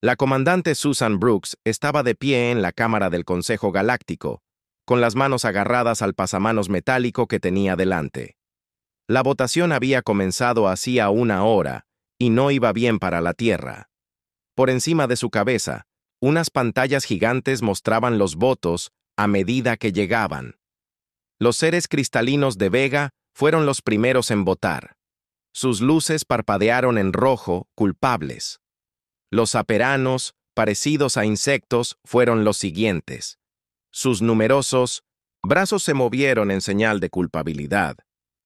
La comandante Susan Brooks estaba de pie en la cámara del Consejo Galáctico, con las manos agarradas al pasamanos metálico que tenía delante. La votación había comenzado hacía una hora y no iba bien para la Tierra. Por encima de su cabeza, unas pantallas gigantes mostraban los votos a medida que llegaban. Los seres cristalinos de Vega fueron los primeros en votar. Sus luces parpadearon en rojo, culpables. Los aperanos, parecidos a insectos, fueron los siguientes. Sus numerosos brazos se movieron en señal de culpabilidad.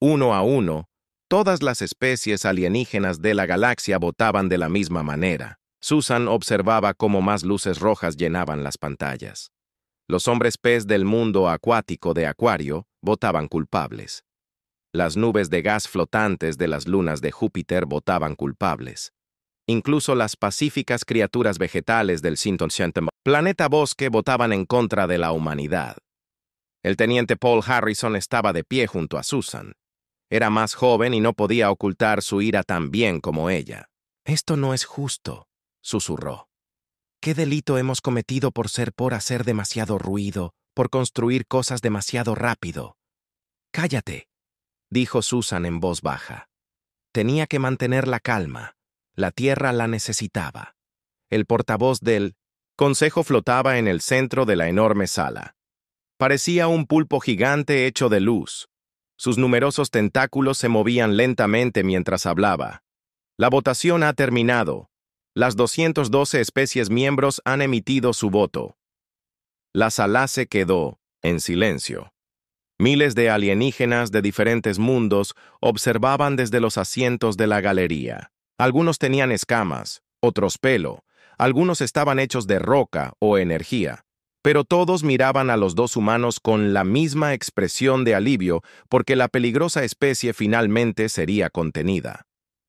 Uno a uno, todas las especies alienígenas de la galaxia votaban de la misma manera. Susan observaba cómo más luces rojas llenaban las pantallas. Los hombres pez del mundo acuático de Acuario votaban culpables. Las nubes de gas flotantes de las lunas de Júpiter votaban culpables. Incluso las pacíficas criaturas vegetales del planeta Bosque votaban en contra de la humanidad. El teniente Paul Harrison estaba de pie junto a Susan. Era más joven y no podía ocultar su ira tan bien como ella. «Esto no es justo», susurró. «¿Qué delito hemos cometido por hacer demasiado ruido, por construir cosas demasiado rápido?» «Cállate», dijo Susan en voz baja. Tenía que mantener la calma. La Tierra la necesitaba. El portavoz del Consejo flotaba en el centro de la enorme sala. Parecía un pulpo gigante hecho de luz. Sus numerosos tentáculos se movían lentamente mientras hablaba. La votación ha terminado. Las 212 especies miembros han emitido su voto. La sala se quedó en silencio. Miles de alienígenas de diferentes mundos observaban desde los asientos de la galería. Algunos tenían escamas, otros pelo, algunos estaban hechos de roca o energía, pero todos miraban a los dos humanos con la misma expresión de alivio porque la peligrosa especie finalmente sería contenida.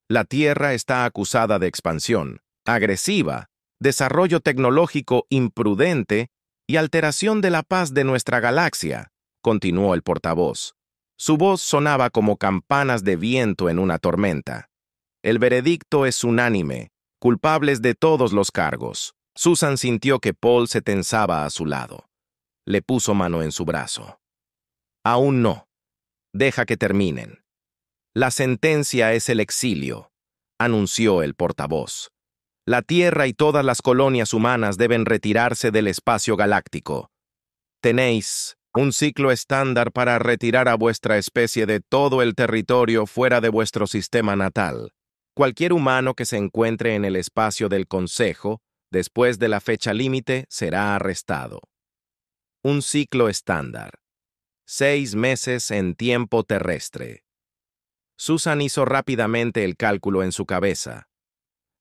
La Tierra está acusada de expansión, agresiva, desarrollo tecnológico imprudente y alteración de la paz de nuestra galaxia, continuó el portavoz. Su voz sonaba como campanas de viento en una tormenta. El veredicto es unánime, culpables de todos los cargos. Susan sintió que Paul se tensaba a su lado. Le puso mano en su brazo. Aún no. Deja que terminen. La sentencia es el exilio, anunció el portavoz. La Tierra y todas las colonias humanas deben retirarse del espacio galáctico. Tenéis un ciclo estándar para retirar a vuestra especie de todo el territorio fuera de vuestro sistema natal. Cualquier humano que se encuentre en el espacio del Consejo, después de la fecha límite, será arrestado. Un ciclo estándar. 6 meses en tiempo terrestre. Susan hizo rápidamente el cálculo en su cabeza.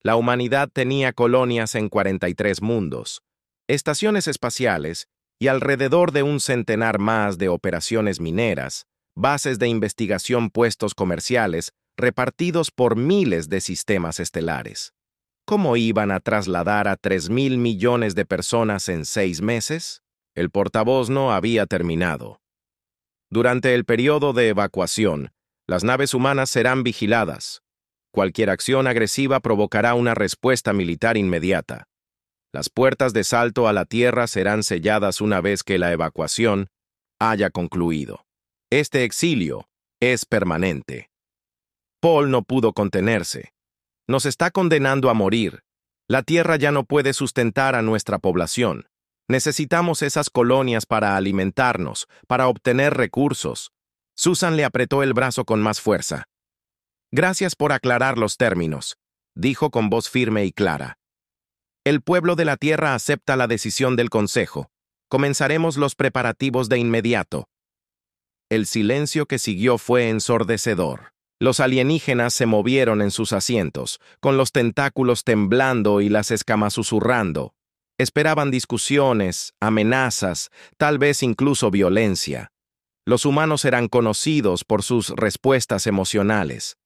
La humanidad tenía colonias en 43 mundos, estaciones espaciales y alrededor de un centenar más de operaciones mineras, bases de investigación, puestos comerciales, repartidos por miles de sistemas estelares. ¿Cómo iban a trasladar a 3.000 millones de personas en 6 meses? El portavoz no había terminado. Durante el periodo de evacuación, las naves humanas serán vigiladas. Cualquier acción agresiva provocará una respuesta militar inmediata. Las puertas de salto a la Tierra serán selladas una vez que la evacuación haya concluido. Este exilio es permanente. Paul no pudo contenerse. Nos está condenando a morir. La Tierra ya no puede sustentar a nuestra población. Necesitamos esas colonias para alimentarnos, para obtener recursos. Susan le apretó el brazo con más fuerza. Gracias por aclarar los términos, dijo con voz firme y clara. El pueblo de la Tierra acepta la decisión del Consejo. Comenzaremos los preparativos de inmediato. El silencio que siguió fue ensordecedor. Los alienígenas se movieron en sus asientos, con los tentáculos temblando y las escamas susurrando. Esperaban discusiones, amenazas, tal vez incluso violencia. Los humanos eran conocidos por sus respuestas emocionales.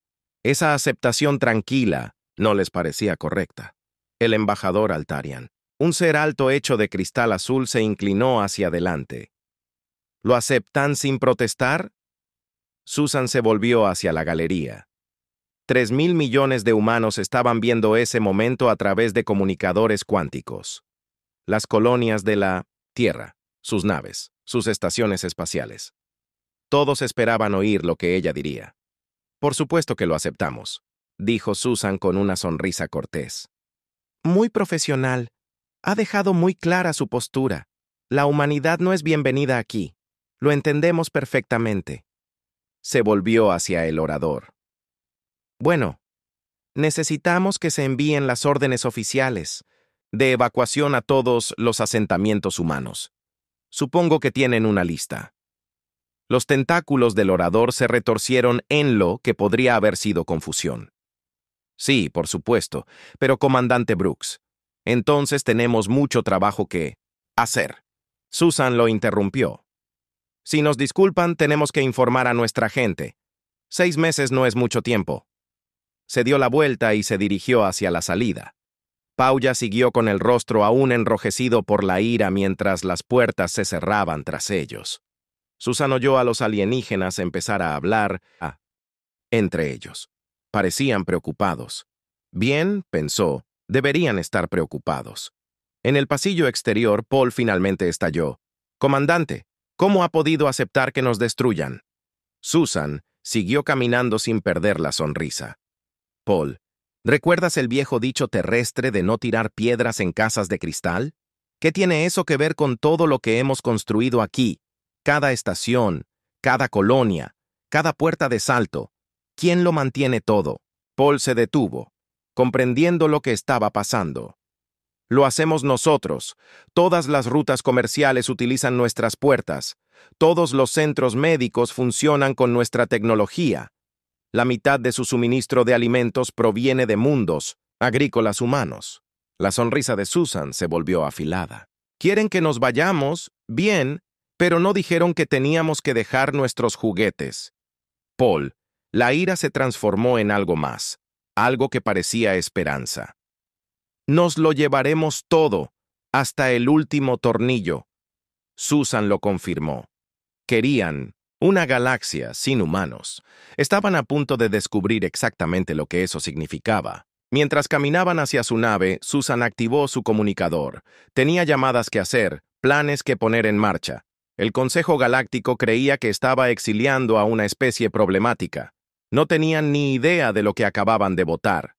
Esa aceptación tranquila no les parecía correcta. El embajador Altarian, un ser alto hecho de cristal azul, se inclinó hacia adelante. ¿Lo aceptan sin protestar? Susan se volvió hacia la galería. 3.000 millones de humanos estaban viendo ese momento a través de comunicadores cuánticos. Las colonias de la Tierra, sus naves, sus estaciones espaciales. Todos esperaban oír lo que ella diría. Por supuesto que lo aceptamos, dijo Susan con una sonrisa cortés. Muy profesional. Ha dejado muy clara su postura. La humanidad no es bienvenida aquí. Lo entendemos perfectamente. Se volvió hacia el orador. Bueno, necesitamos que se envíen las órdenes oficiales de evacuación a todos los asentamientos humanos. Supongo que tienen una lista. Los tentáculos del orador se retorcieron en lo que podría haber sido confusión. Sí, por supuesto, pero comandante Brooks, entonces tenemos mucho trabajo que hacer. Susan lo interrumpió. Si nos disculpan, tenemos que informar a nuestra gente. 6 meses no es mucho tiempo. Se dio la vuelta y se dirigió hacia la salida. Pauya siguió con el rostro aún enrojecido por la ira mientras las puertas se cerraban tras ellos. Susan oyó a los alienígenas empezar a hablar entre ellos. Parecían preocupados. Bien, pensó, deberían estar preocupados. En el pasillo exterior, Paul finalmente estalló. «Comandante, ¿cómo ha podido aceptar que nos destruyan?» Susan siguió caminando sin perder la sonrisa. Paul, ¿recuerdas el viejo dicho terrestre de no tirar piedras en casas de cristal? ¿Qué tiene eso que ver con todo lo que hemos construido aquí? Cada estación, cada colonia, cada puerta de salto. ¿Quién lo mantiene todo? Paul se detuvo, comprendiendo lo que estaba pasando. Lo hacemos nosotros. Todas las rutas comerciales utilizan nuestras puertas. Todos los centros médicos funcionan con nuestra tecnología. La mitad de su suministro de alimentos proviene de mundos agrícolas humanos. La sonrisa de Susan se volvió afilada. ¿Quieren que nos vayamos? Bien, pero no dijeron que teníamos que dejar nuestros juguetes. Paul, la ira se transformó en algo más, algo que parecía esperanza. Nos lo llevaremos todo, hasta el último tornillo. Susan lo confirmó. Querían una galaxia sin humanos. Estaban a punto de descubrir exactamente lo que eso significaba. Mientras caminaban hacia su nave, Susan activó su comunicador. Tenía llamadas que hacer, planes que poner en marcha. El Consejo Galáctico creía que estaba exiliando a una especie problemática. No tenían ni idea de lo que acababan de votar.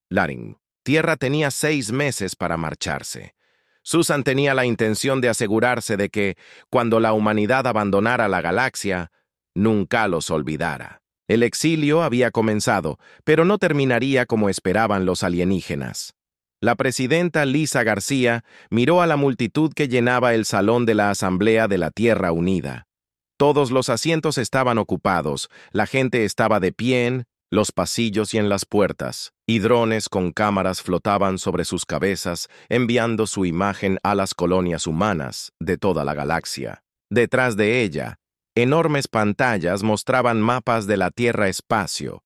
Laring. Tierra tenía 6 meses para marcharse. Susan tenía la intención de asegurarse de que, cuando la humanidad abandonara la galaxia, nunca los olvidara. El exilio había comenzado, pero no terminaría como esperaban los alienígenas. La presidenta Lisa García miró a la multitud que llenaba el salón de la Asamblea de la Tierra Unida. Todos los asientos estaban ocupados, la gente estaba de pie en los pasillos y en las puertas, y drones con cámaras flotaban sobre sus cabezas, enviando su imagen a las colonias humanas de toda la galaxia. Detrás de ella, enormes pantallas mostraban mapas de la Tierra-espacio.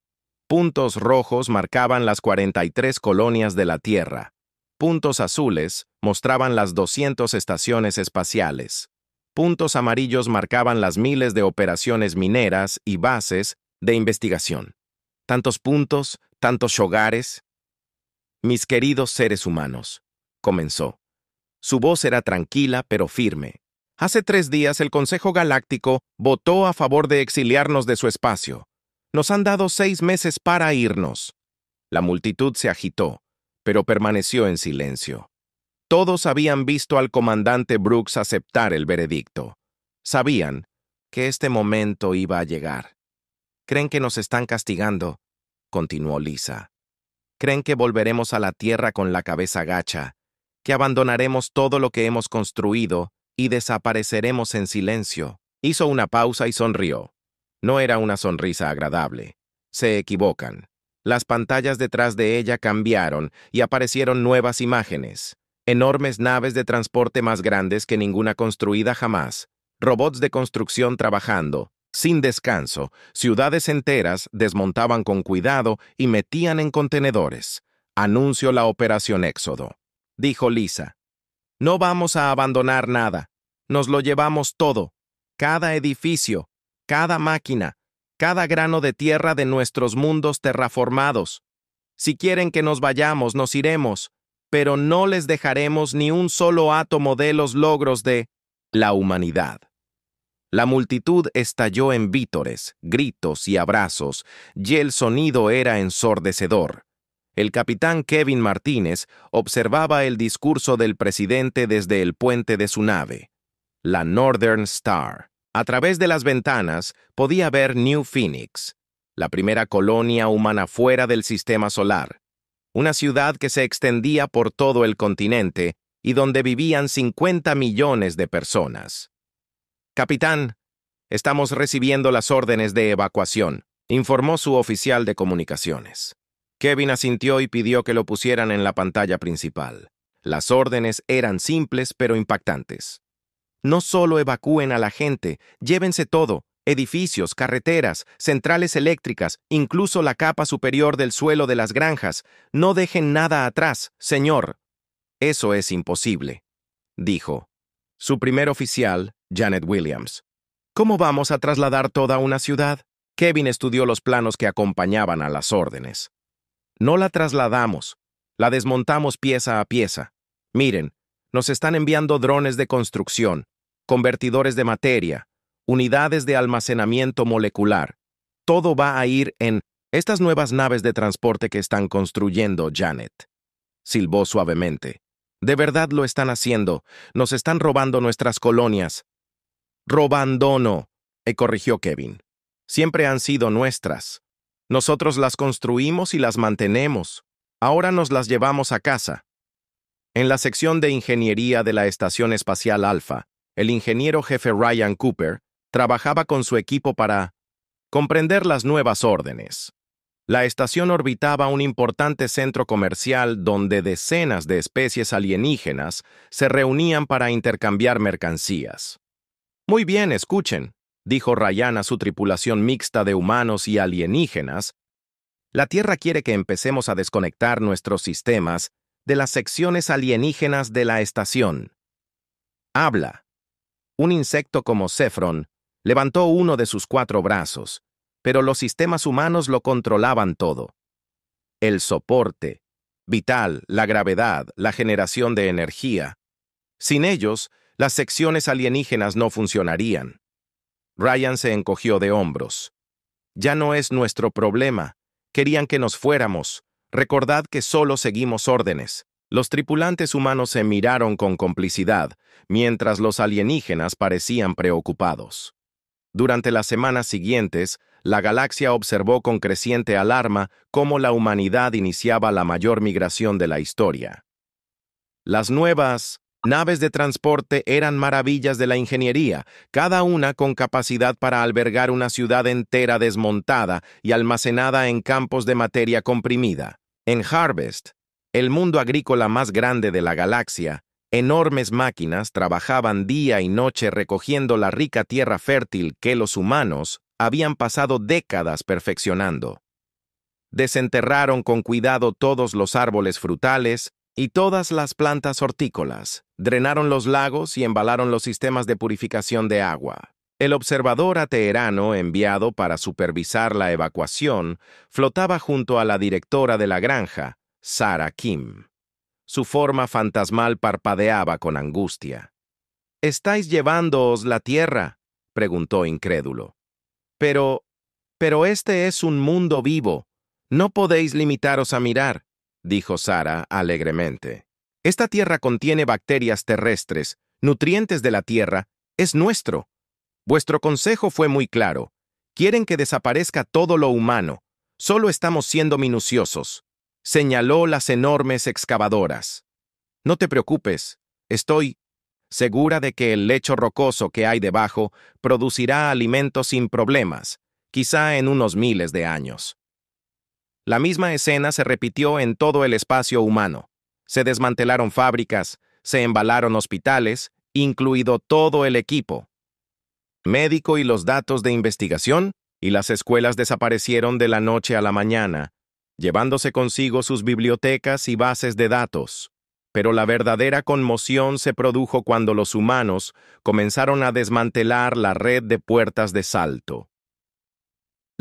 Puntos rojos marcaban las 43 colonias de la Tierra. Puntos azules mostraban las 200 estaciones espaciales. Puntos amarillos marcaban las miles de operaciones mineras y bases de investigación. Tantos puntos, tantos hogares. Mis queridos seres humanos, comenzó. Su voz era tranquila pero firme. Hace 3 días el Consejo Galáctico votó a favor de exiliarnos de su espacio. Nos han dado 6 meses para irnos. La multitud se agitó, pero permaneció en silencio. Todos habían visto al comandante Brooks aceptar el veredicto. Sabían que este momento iba a llegar. «¿Creen que nos están castigando?», continuó Lisa. «¿Creen que volveremos a la Tierra con la cabeza gacha, que abandonaremos todo lo que hemos construido y desapareceremos en silencio?» Hizo una pausa y sonrió. No era una sonrisa agradable. Se equivocan. Las pantallas detrás de ella cambiaron y aparecieron nuevas imágenes. Enormes naves de transporte más grandes que ninguna construida jamás. Robots de construcción trabajando, sin descanso. Ciudades enteras desmontaban con cuidado y metían en contenedores. Anunció la Operación Éxodo. Dijo Lisa. «No vamos a abandonar nada. Nos lo llevamos todo. Cada edificio, cada máquina, cada grano de tierra de nuestros mundos terraformados. Si quieren que nos vayamos, nos iremos, pero no les dejaremos ni un solo átomo de los logros de la humanidad. La multitud estalló en vítores, gritos y abrazos, y el sonido era ensordecedor. El capitán Kevin Martínez observaba el discurso del presidente desde el puente de su nave, la Northern Star. A través de las ventanas podía ver New Phoenix, la primera colonia humana fuera del sistema solar, una ciudad que se extendía por todo el continente y donde vivían 50 millones de personas. «Capitán, estamos recibiendo las órdenes de evacuación», informó su oficial de comunicaciones. Kevin asintió y pidió que lo pusieran en la pantalla principal. Las órdenes eran simples pero impactantes. No solo evacúen a la gente, llévense todo, edificios, carreteras, centrales eléctricas, incluso la capa superior del suelo de las granjas. No dejen nada atrás, señor. Eso es imposible, dijo su primer oficial, Janet Williams. ¿Cómo vamos a trasladar toda una ciudad? Kevin estudió los planos que acompañaban a las órdenes. No la trasladamos, la desmontamos pieza a pieza. Miren, nos están enviando drones de construcción, convertidores de materia, unidades de almacenamiento molecular. Todo va a ir en estas nuevas naves de transporte que están construyendo, Janet. Silbó suavemente. De verdad lo están haciendo. Nos están robando nuestras colonias. Robando no, corrigió Kevin. Siempre han sido nuestras. Nosotros las construimos y las mantenemos. Ahora nos las llevamos a casa. En la sección de ingeniería de la Estación Espacial Alpha, el ingeniero jefe Ryan Cooper trabajaba con su equipo para comprender las nuevas órdenes. La estación orbitaba un importante centro comercial donde decenas de especies alienígenas se reunían para intercambiar mercancías. «Muy bien, escuchen», dijo Ryan a su tripulación mixta de humanos y alienígenas. «La Tierra quiere que empecemos a desconectar nuestros sistemas de las secciones alienígenas de la estación. Habla». Un insecto como Zephron levantó uno de sus 4 brazos, pero los sistemas humanos lo controlaban todo. El soporte, vital, la gravedad, la generación de energía. Sin ellos, las secciones alienígenas no funcionarían. Ryan se encogió de hombros. «Ya no es nuestro problema. Querían que nos fuéramos. Recordad que solo seguimos órdenes». Los tripulantes humanos se miraron con complicidad, mientras los alienígenas parecían preocupados. Durante las semanas siguientes, la galaxia observó con creciente alarma cómo la humanidad iniciaba la mayor migración de la historia. Las nuevas naves de transporte eran maravillas de la ingeniería, cada una con capacidad para albergar una ciudad entera desmontada y almacenada en campos de materia comprimida. En Harvest, el mundo agrícola más grande de la galaxia, enormes máquinas trabajaban día y noche recogiendo la rica tierra fértil que los humanos habían pasado décadas perfeccionando. Desenterraron con cuidado todos los árboles frutales y todas las plantas hortícolas, drenaron los lagos y embalaron los sistemas de purificación de agua. El observador ateherano enviado para supervisar la evacuación flotaba junto a la directora de la granja, Sarah Kim. Su forma fantasmal parpadeaba con angustia. «¿Estáis llevándoos la tierra?», preguntó incrédulo. Pero este es un mundo vivo. No podéis limitaros a mirar», dijo Sarah alegremente. «Esta tierra contiene bacterias terrestres, nutrientes de la tierra, es nuestro. Vuestro consejo fue muy claro. Quieren que desaparezca todo lo humano. Solo estamos siendo minuciosos», señaló las enormes excavadoras. «No te preocupes, estoy segura de que el lecho rocoso que hay debajo producirá alimento sin problemas, quizá en unos miles de años». La misma escena se repitió en todo el espacio humano. Se desmantelaron fábricas, se embalaron hospitales, incluido todo el equipo médico y los datos de investigación, y las escuelas desaparecieron de la noche a la mañana, llevándose consigo sus bibliotecas y bases de datos. Pero la verdadera conmoción se produjo cuando los humanos comenzaron a desmantelar la red de puertas de salto.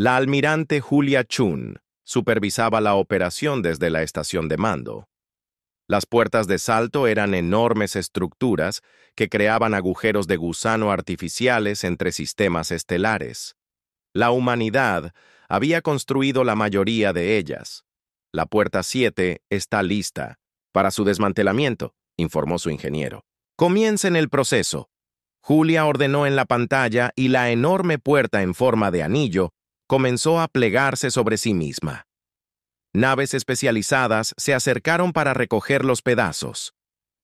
La almirante Julia Chun supervisaba la operación desde la estación de mando. Las puertas de salto eran enormes estructuras que creaban agujeros de gusano artificiales entre sistemas estelares. La humanidad había construido la mayoría de ellas. La puerta 7 está lista para su desmantelamiento, informó su ingeniero. Comiencen el proceso. Julia ordenó en la pantalla y la enorme puerta en forma de anillo comenzó a plegarse sobre sí misma. Naves especializadas se acercaron para recoger los pedazos.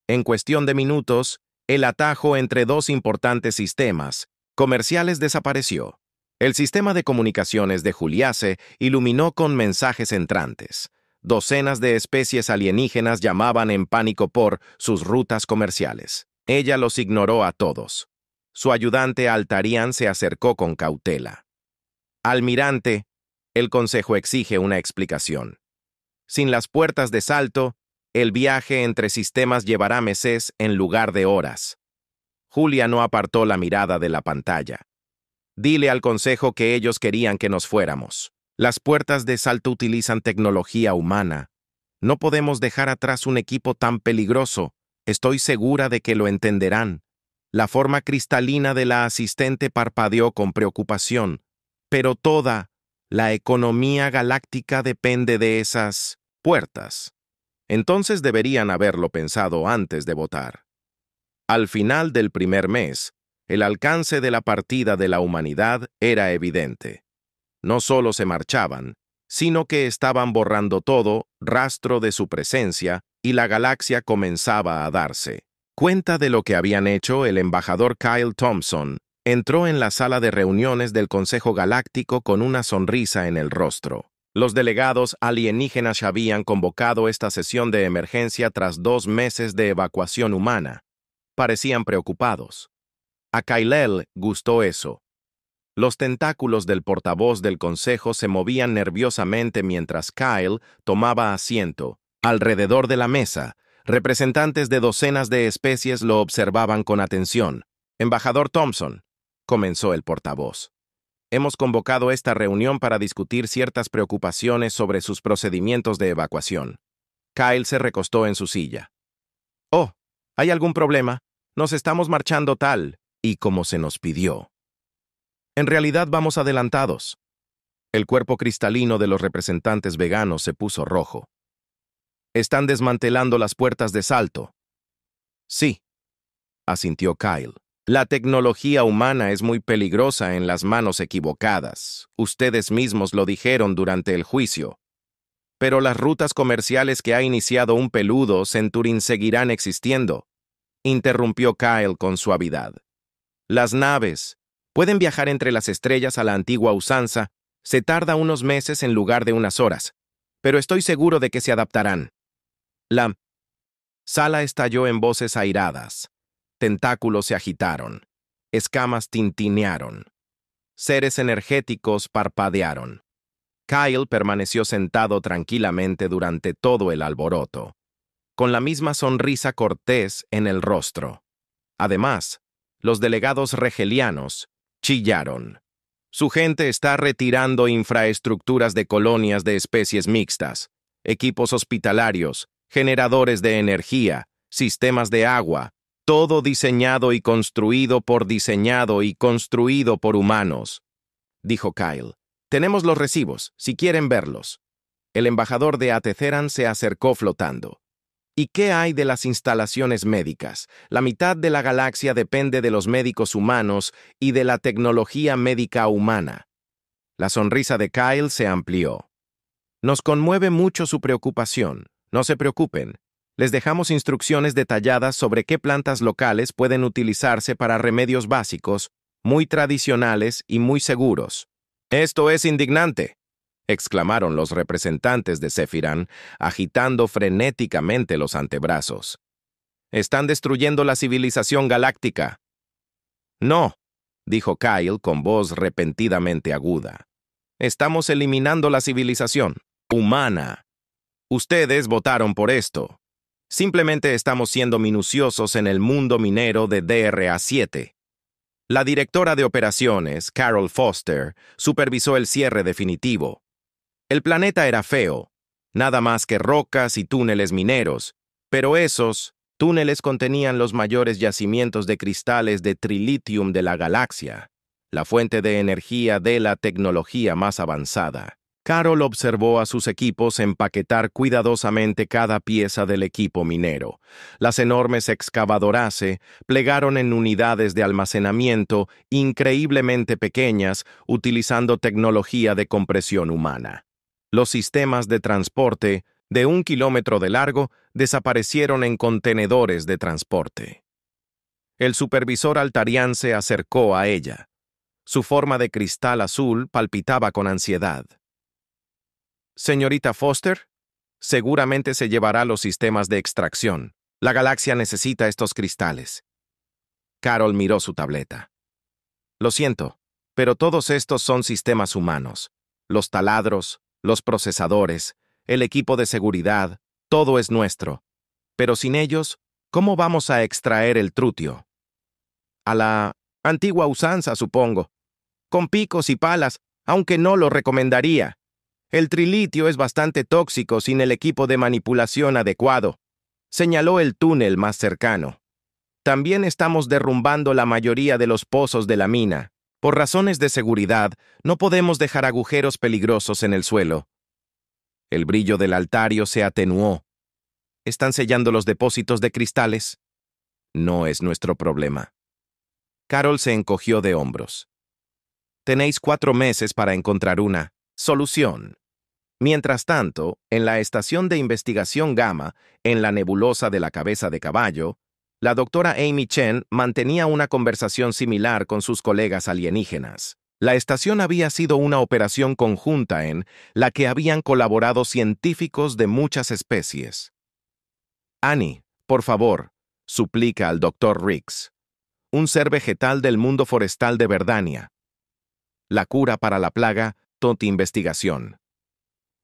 En cuestión de minutos, el atajo entre dos importantes sistemas comerciales desapareció. El sistema de comunicaciones de Julia se iluminó con mensajes entrantes. Docenas de especies alienígenas llamaban en pánico por sus rutas comerciales. Ella los ignoró a todos. Su ayudante Altarian se acercó con cautela. Almirante, el Consejo exige una explicación. Sin las puertas de salto, el viaje entre sistemas llevará meses en lugar de horas. Julia no apartó la mirada de la pantalla. Dile al Consejo que ellos querían que nos fuéramos. Las puertas de salto utilizan tecnología humana. No podemos dejar atrás un equipo tan peligroso. Estoy segura de que lo entenderán. La forma cristalina de la asistente parpadeó con preocupación. Pero toda la economía galáctica depende de esas puertas. Entonces deberían haberlo pensado antes de votar. Al final del primer mes, el alcance de la partida de la humanidad era evidente. No solo se marchaban, sino que estaban borrando todo rastro de su presencia y la galaxia comenzaba a darse cuenta de lo que habían hecho. El embajador Kyle Thompson entró en la sala de reuniones del Consejo Galáctico con una sonrisa en el rostro. Los delegados alienígenas habían convocado esta sesión de emergencia tras 2 meses de evacuación humana. Parecían preocupados. A Kyle gustó eso. Los tentáculos del portavoz del Consejo se movían nerviosamente mientras Kyle tomaba asiento. Alrededor de la mesa, representantes de docenas de especies lo observaban con atención. Embajador Thompson, comenzó el portavoz. Hemos convocado esta reunión para discutir ciertas preocupaciones sobre sus procedimientos de evacuación. Kyle se recostó en su silla. Oh, ¿hay algún problema? Nos estamos marchando tal y como se nos pidió. En realidad vamos adelantados. El cuerpo cristalino de los representantes veganos se puso rojo. Están desmantelando las puertas de salto. Sí, asintió Kyle. La tecnología humana es muy peligrosa en las manos equivocadas. Ustedes mismos lo dijeron durante el juicio. Pero las rutas comerciales que ha iniciado un peludo Centurin seguirán existiendo, interrumpió Kyle con suavidad. Las naves pueden viajar entre las estrellas a la antigua usanza. Se tarda unos meses en lugar de unas horas, pero estoy seguro de que se adaptarán. La sala estalló en voces airadas. Tentáculos se agitaron. Escamas tintinearon. Seres energéticos parpadearon. Kyle permaneció sentado tranquilamente durante todo el alboroto, con la misma sonrisa cortés en el rostro. Además, los delegados regelianos chillaron. Su gente está retirando infraestructuras de colonias de especies mixtas, equipos hospitalarios, generadores de energía, sistemas de agua, todo diseñado y construido por humanos, dijo Kyle. Tenemos los recibos, si quieren verlos. El embajador de Atetheran se acercó flotando. ¿Y qué hay de las instalaciones médicas? La mitad de la galaxia depende de los médicos humanos y de la tecnología médica humana. La sonrisa de Kyle se amplió. Nos conmueve mucho su preocupación. No se preocupen. Les dejamos instrucciones detalladas sobre qué plantas locales pueden utilizarse para remedios básicos, muy tradicionales y muy seguros. «Esto es indignante», exclamaron los representantes de Sephiran, agitando frenéticamente los antebrazos. «Están destruyendo la civilización galáctica». «No», dijo Kyle con voz repentinamente aguda. «Estamos eliminando la civilización humana. Ustedes votaron por esto. Simplemente estamos siendo minuciosos en el mundo minero de DRA-7. La directora de operaciones, Carol Foster, supervisó el cierre definitivo. El planeta era feo, nada más que rocas y túneles mineros, pero esos túneles contenían los mayores yacimientos de cristales de trilitium de la galaxia, la fuente de energía de la tecnología más avanzada. Carol observó a sus equipos empaquetar cuidadosamente cada pieza del equipo minero. Las enormes excavadoras se plegaron en unidades de almacenamiento increíblemente pequeñas, utilizando tecnología de compresión humana. Los sistemas de transporte, de 1 kilómetro de largo, desaparecieron en contenedores de transporte. El supervisor altarián se acercó a ella. Su forma de cristal azul palpitaba con ansiedad. Señorita Foster, seguramente se llevará los sistemas de extracción. La galaxia necesita estos cristales. Carol miró su tableta. Lo siento, pero todos estos son sistemas humanos. Los taladros, los procesadores, el equipo de seguridad, todo es nuestro. Pero sin ellos, ¿cómo vamos a extraer el trutio? A la antigua usanza, supongo. Con picos y palas, aunque no lo recomendaría. El trilitio es bastante tóxico sin el equipo de manipulación adecuado, señaló el túnel más cercano. También estamos derrumbando la mayoría de los pozos de la mina. Por razones de seguridad, no podemos dejar agujeros peligrosos en el suelo. El brillo del altario se atenuó. ¿Están sellando los depósitos de cristales? No es nuestro problema. Carol se encogió de hombros. Tenéis 4 meses para encontrar una solución. Mientras tanto, en la estación de investigación Gamma, en la nebulosa de la cabeza de caballo, la doctora Amy Chen mantenía una conversación similar con sus colegas alienígenas. La estación había sido una operación conjunta en la que habían colaborado científicos de muchas especies. Annie, por favor, suplica al Dr. Riggs. Un ser vegetal del mundo forestal de Verdania. La cura para la plaga, tu investigación.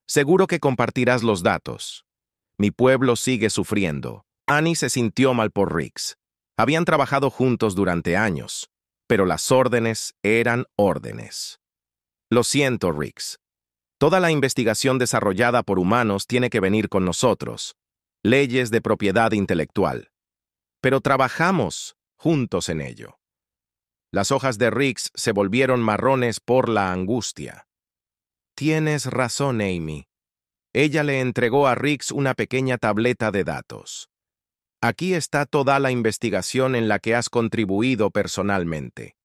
Seguro que compartirás los datos. Mi pueblo sigue sufriendo. Annie se sintió mal por Riggs. Habían trabajado juntos durante años, pero las órdenes eran órdenes. Lo siento, Riggs. Toda la investigación desarrollada por humanos tiene que venir con nosotros. Leyes de propiedad intelectual. Pero trabajamos juntos en ello. Las hojas de Riggs se volvieron marrones por la angustia. Tienes razón, Amy. Ella le entregó a Riggs una pequeña tableta de datos. Aquí está toda la investigación en la que has contribuido personalmente.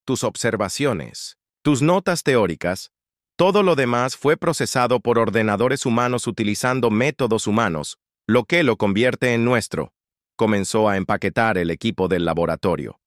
Tus observaciones, tus notas teóricas, todo lo demás fue procesado por ordenadores humanos utilizando métodos humanos, lo que lo convierte en nuestro. Comenzó a empaquetar el equipo del laboratorio.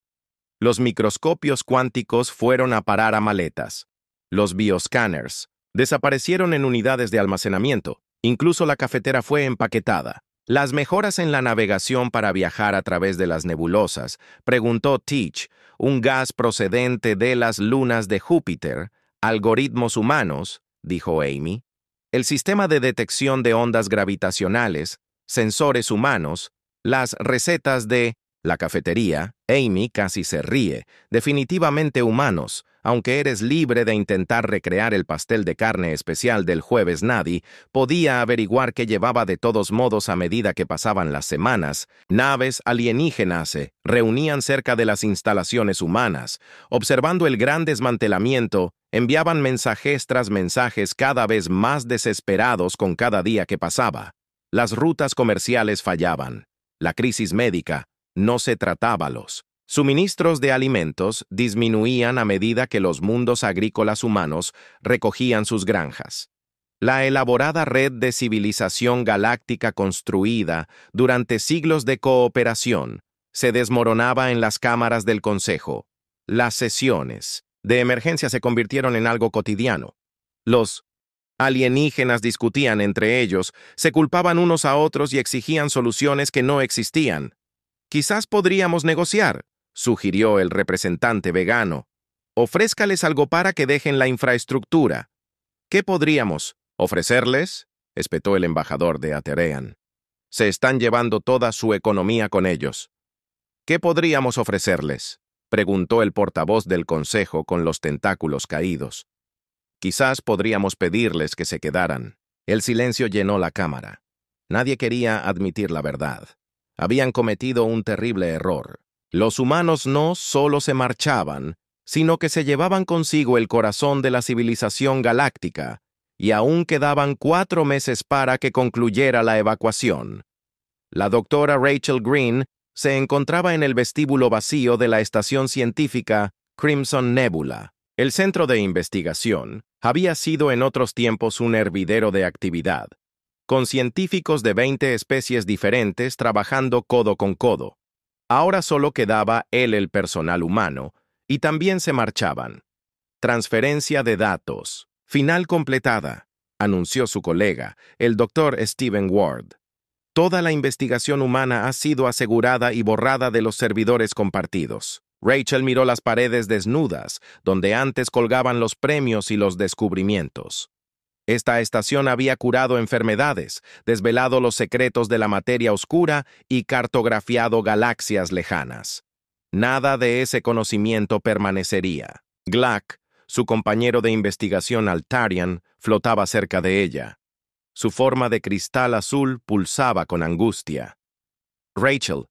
Los microscopios cuánticos fueron a parar a maletas. Los bioscanners desaparecieron en unidades de almacenamiento. Incluso la cafetera fue empaquetada. Las mejoras en la navegación para viajar a través de las nebulosas, preguntó Teach, un gas procedente de las lunas de Júpiter, algoritmos humanos, dijo Amy. El sistema de detección de ondas gravitacionales, sensores humanos, las recetas de la cafetería, Amy casi se ríe, definitivamente humanos, aunque eres libre de intentar recrear el pastel de carne especial del jueves Nadi, podía averiguar qué llevaba de todos modos a medida que pasaban las semanas. Naves alienígenas se reunían cerca de las instalaciones humanas, observando el gran desmantelamiento, enviaban mensajes tras mensajes cada vez más desesperados con cada día que pasaba. Las rutas comerciales fallaban. La crisis médica no se trataba. Los suministros de alimentos disminuían a medida que los mundos agrícolas humanos recogían sus granjas. La elaborada red de civilización galáctica construida durante siglos de cooperación se desmoronaba en las cámaras del Consejo. Las sesiones de emergencia se convirtieron en algo cotidiano. Los alienígenas discutían entre ellos, se culpaban unos a otros y exigían soluciones que no existían. Quizás podríamos negociar, sugirió el representante vegano. Ofrézcales algo para que dejen la infraestructura. ¿Qué podríamos ofrecerles? Espetó el embajador de Aterean. Se están llevando toda su economía con ellos. ¿Qué podríamos ofrecerles? preguntó el portavoz del consejo con los tentáculos caídos. Quizás podríamos pedirles que se quedaran. El silencio llenó la cámara. Nadie quería admitir la verdad. Habían cometido un terrible error. Los humanos no solo se marchaban, sino que se llevaban consigo el corazón de la civilización galáctica, y aún quedaban 4 meses para que concluyera la evacuación. La doctora Rachel Green se encontraba en el vestíbulo vacío de la estación científica Crimson Nebula. El centro de investigación había sido en otros tiempos un hervidero de actividad, con científicos de 20 especies diferentes trabajando codo con codo. Ahora solo quedaba el personal humano, y también se marchaban. Transferencia de datos. Final completada, anunció su colega, el doctor Stephen Ward. Toda la investigación humana ha sido asegurada y borrada de los servidores compartidos. Rachel miró las paredes desnudas, donde antes colgaban los premios y los descubrimientos. Esta estación había curado enfermedades, desvelado los secretos de la materia oscura y cartografiado galaxias lejanas. Nada de ese conocimiento permanecería. Glack, su compañero de investigación Altarian, flotaba cerca de ella. Su forma de cristal azul pulsaba con angustia. Rachel,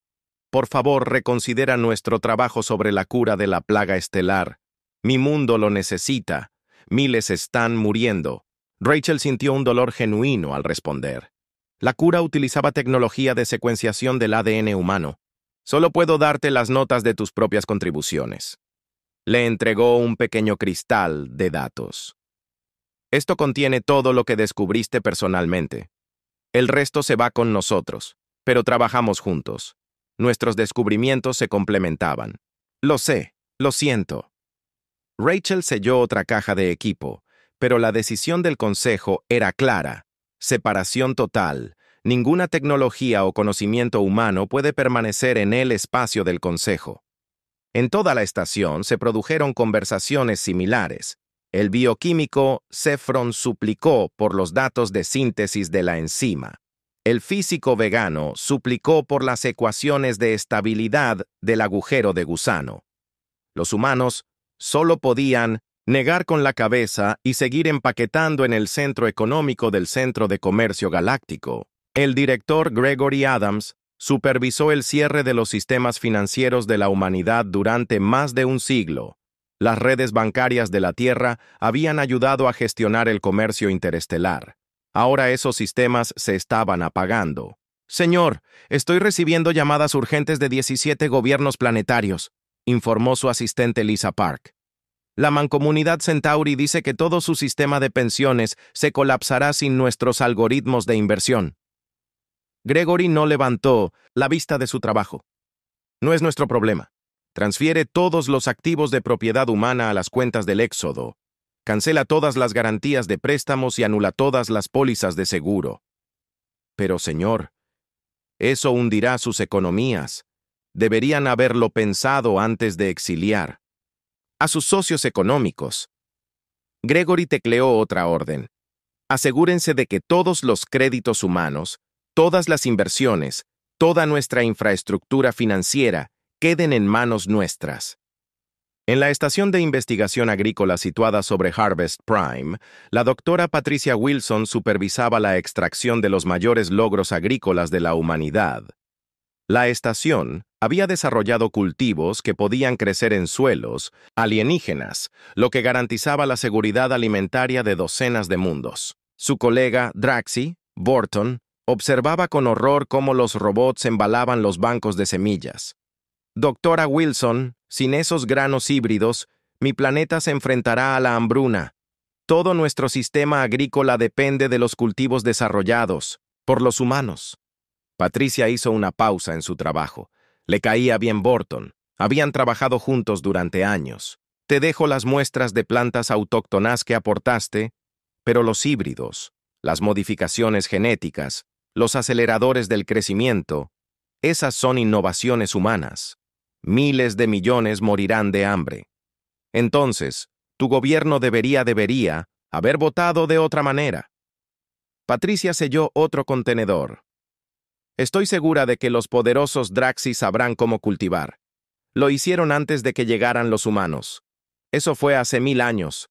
por favor, reconsidera nuestro trabajo sobre la cura de la plaga estelar. Mi mundo lo necesita. Miles están muriendo. Rachel sintió un dolor genuino al responder. La cura utilizaba tecnología de secuenciación del ADN humano. Solo puedo darte las notas de tus propias contribuciones. Le entregó un pequeño cristal de datos. Esto contiene todo lo que descubriste personalmente. El resto se va con nosotros, pero trabajamos juntos. Nuestros descubrimientos se complementaban. Lo sé, lo siento. Rachel selló otra caja de equipo, pero la decisión del consejo era clara. Separación total. Ninguna tecnología o conocimiento humano puede permanecer en el espacio del consejo. En toda la estación se produjeron conversaciones similares. El bioquímico Zephron suplicó por los datos de síntesis de la enzima. El físico vegano suplicó por las ecuaciones de estabilidad del agujero de gusano. Los humanos solo podían negar con la cabeza y seguir empaquetando en el centro económico del Centro de Comercio Galáctico. El director Gregory Adams supervisó el cierre de los sistemas financieros de la humanidad durante más de un siglo. Las redes bancarias de la Tierra habían ayudado a gestionar el comercio interestelar. Ahora esos sistemas se estaban apagando. Señor, estoy recibiendo llamadas urgentes de 17 gobiernos planetarios, informó su asistente Lisa Park. La Mancomunidad Centauri dice que todo su sistema de pensiones se colapsará sin nuestros algoritmos de inversión. Gregory no levantó la vista de su trabajo. No es nuestro problema. Transfiere todos los activos de propiedad humana a las cuentas del Éxodo. Cancela todas las garantías de préstamos y anula todas las pólizas de seguro. Pero, señor, eso hundirá sus economías. Deberían haberlo pensado antes de exiliar. A sus socios económicos. Gregory tecleó otra orden. Asegúrense de que todos los créditos humanos, todas las inversiones, toda nuestra infraestructura financiera queden en manos nuestras. En la estación de investigación agrícola situada sobre Harvest Prime, la doctora Patricia Wilson supervisaba la extracción de los mayores logros agrícolas de la humanidad. La estación había desarrollado cultivos que podían crecer en suelos alienígenas, lo que garantizaba la seguridad alimentaria de docenas de mundos. Su colega, Draxi Borton, observaba con horror cómo los robots embalaban los bancos de semillas. Doctora Wilson, sin esos granos híbridos, mi planeta se enfrentará a la hambruna. Todo nuestro sistema agrícola depende de los cultivos desarrollados por los humanos. Patricia hizo una pausa en su trabajo. Le caía bien Borton. Habían trabajado juntos durante años. Te dejo las muestras de plantas autóctonas que aportaste, pero los híbridos, las modificaciones genéticas, los aceleradores del crecimiento, esas son innovaciones humanas. Miles de millones morirán de hambre. Entonces, tu gobierno debería haber votado de otra manera. Patricia selló otro contenedor. Estoy segura de que los poderosos Draxi sabrán cómo cultivar. Lo hicieron antes de que llegaran los humanos. Eso fue hace 1000 años.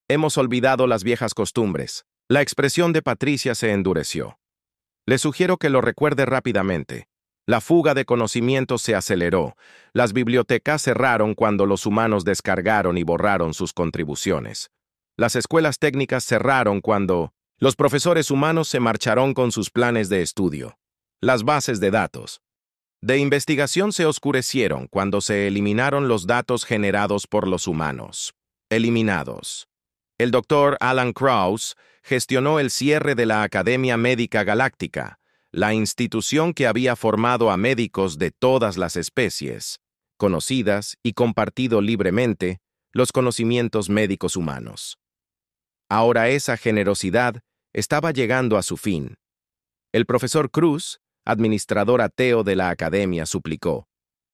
Hemos olvidado las viejas costumbres. La expresión de Patricia se endureció. Le sugiero que lo recuerde rápidamente. La fuga de conocimientos se aceleró. Las bibliotecas cerraron cuando los humanos descargaron y borraron sus contribuciones. Las escuelas técnicas cerraron cuando los profesores humanos se marcharon con sus planes de estudio. Las bases de datos de investigación se oscurecieron cuando se eliminaron los datos generados por los humanos. Eliminados. El doctor Alan Krauss gestionó el cierre de la Academia Médica Galáctica, la institución que había formado a médicos de todas las especies, conocidas y compartido libremente los conocimientos médicos humanos. Ahora esa generosidad estaba llegando a su fin. El profesor Cruz, administrador ateo de la academia, suplicó: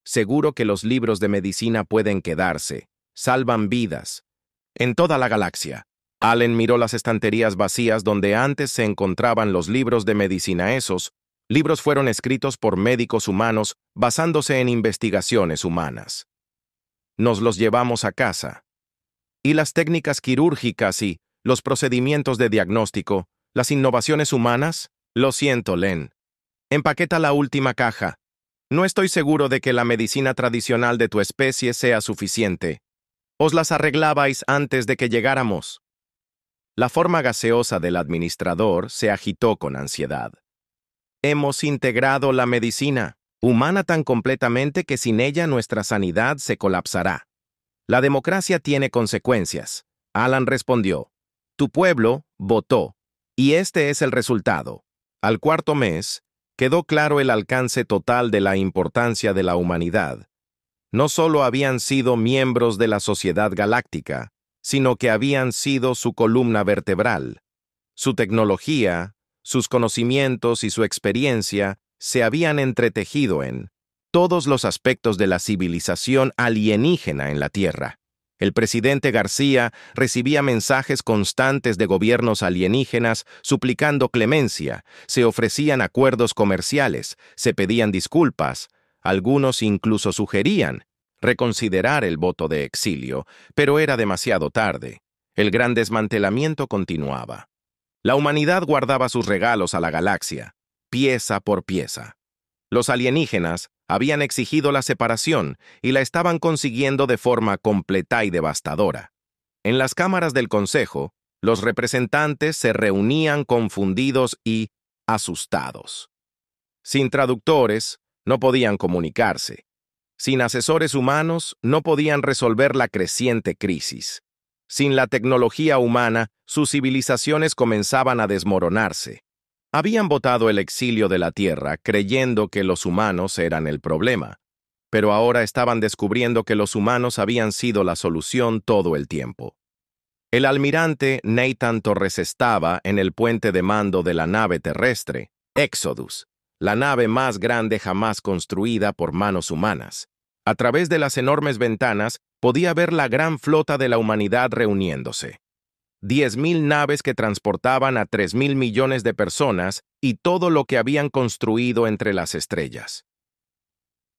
«Seguro que los libros de medicina pueden quedarse, salvan vidas, en toda la galaxia». Allen miró las estanterías vacías donde antes se encontraban los libros de medicina. Esos libros fueron escritos por médicos humanos basándose en investigaciones humanas. Nos los llevamos a casa. Y las técnicas quirúrgicas y los procedimientos de diagnóstico, las innovaciones humanas. Lo siento, Len. Empaqueta la última caja. No estoy seguro de que la medicina tradicional de tu especie sea suficiente. Os las arreglabais antes de que llegáramos. La forma gaseosa del administrador se agitó con ansiedad. Hemos integrado la medicina humana tan completamente que sin ella nuestra sanidad se colapsará. La democracia tiene consecuencias. Alan respondió. Tu pueblo votó, y este es el resultado. Al cuarto mes, quedó claro el alcance total de la importancia de la humanidad. No solo habían sido miembros de la Sociedad Galáctica, sino que habían sido su columna vertebral. Su tecnología, sus conocimientos y su experiencia se habían entretejido en todos los aspectos de la civilización alienígena en la Tierra. El presidente García recibía mensajes constantes de gobiernos alienígenas suplicando clemencia, se ofrecían acuerdos comerciales, se pedían disculpas, algunos incluso sugerían reconsiderar el voto de exilio, pero era demasiado tarde. El gran desmantelamiento continuaba. La humanidad guardaba sus regalos a la galaxia, pieza por pieza. Los alienígenas habían exigido la separación y la estaban consiguiendo de forma completa y devastadora. En las cámaras del Consejo, los representantes se reunían confundidos y asustados. Sin traductores, no podían comunicarse. Sin asesores humanos, no podían resolver la creciente crisis. Sin la tecnología humana, sus civilizaciones comenzaban a desmoronarse. Habían votado el exilio de la Tierra creyendo que los humanos eran el problema, pero ahora estaban descubriendo que los humanos habían sido la solución todo el tiempo. El almirante Nathan Torres estaba en el puente de mando de la nave terrestre, Exodus, la nave más grande jamás construida por manos humanas. A través de las enormes ventanas podía ver la gran flota de la humanidad reuniéndose. 10.000 naves que transportaban a 3.000 millones de personas y todo lo que habían construido entre las estrellas.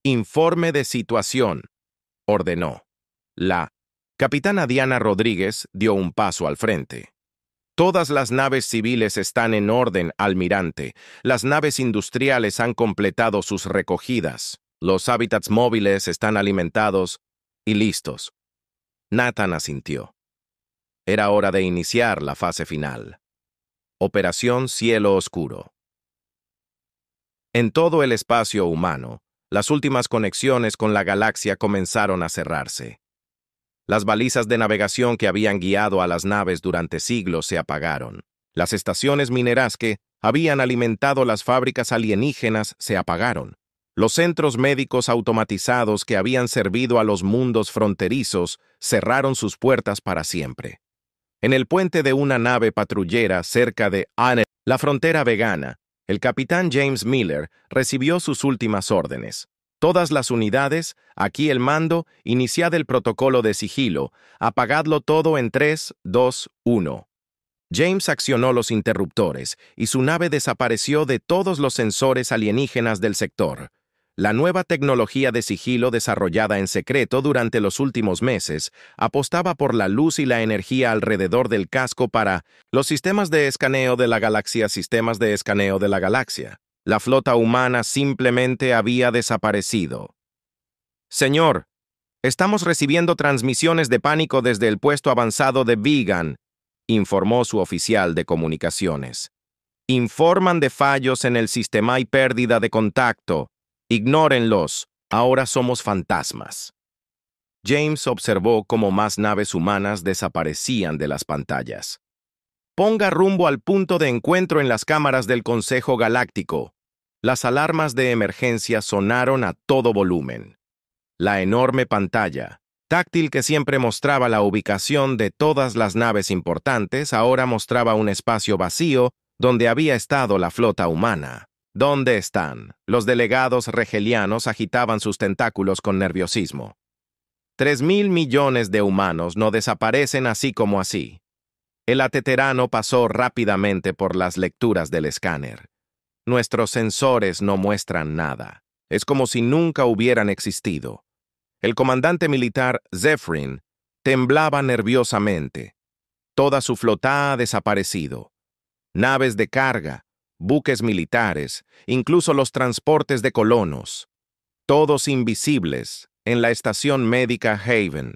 Informe de situación, ordenó. La capitana Diana Rodríguez dio un paso al frente. Todas las naves civiles están en orden, almirante. Las naves industriales han completado sus recogidas. Los hábitats móviles están alimentados y listos. Nathan asintió. Era hora de iniciar la fase final. Operación Cielo Oscuro. En todo el espacio humano, las últimas conexiones con la galaxia comenzaron a cerrarse. Las balizas de navegación que habían guiado a las naves durante siglos se apagaron. Las estaciones mineras que habían alimentado las fábricas alienígenas se apagaron. Los centros médicos automatizados que habían servido a los mundos fronterizos cerraron sus puertas para siempre. En el puente de una nave patrullera cerca de Anne, la frontera vegana, el capitán James Miller recibió sus últimas órdenes. Todas las unidades, aquí el mando, iniciad el protocolo de sigilo, apagadlo todo en 3, 2, 1. James accionó los interruptores y su nave desapareció de todos los sensores alienígenas del sector. La nueva tecnología de sigilo desarrollada en secreto durante los últimos meses apostaba por la luz y la energía alrededor del casco para los sistemas de escaneo de la galaxia, sistemas de escaneo de la galaxia. La flota humana simplemente había desaparecido. Señor, estamos recibiendo transmisiones de pánico desde el puesto avanzado de Vegan, informó su oficial de comunicaciones. Informan de fallos en el sistema y pérdida de contacto. Ignórenlos, ahora somos fantasmas. James observó cómo más naves humanas desaparecían de las pantallas. Ponga rumbo al punto de encuentro en las cámaras del Consejo Galáctico. Las alarmas de emergencia sonaron a todo volumen. La enorme pantalla, táctil que siempre mostraba la ubicación de todas las naves importantes, ahora mostraba un espacio vacío donde había estado la flota humana. ¿Dónde están? Los delegados regelianos agitaban sus tentáculos con nerviosismo. 3.000 millones de humanos no desaparecen así como así. El ateterano pasó rápidamente por las lecturas del escáner. Nuestros sensores no muestran nada. Es como si nunca hubieran existido. El comandante militar Zephyrin temblaba nerviosamente. Toda su flota ha desaparecido. Naves de carga, buques militares, incluso los transportes de colonos, todos invisibles en la estación médica Haven.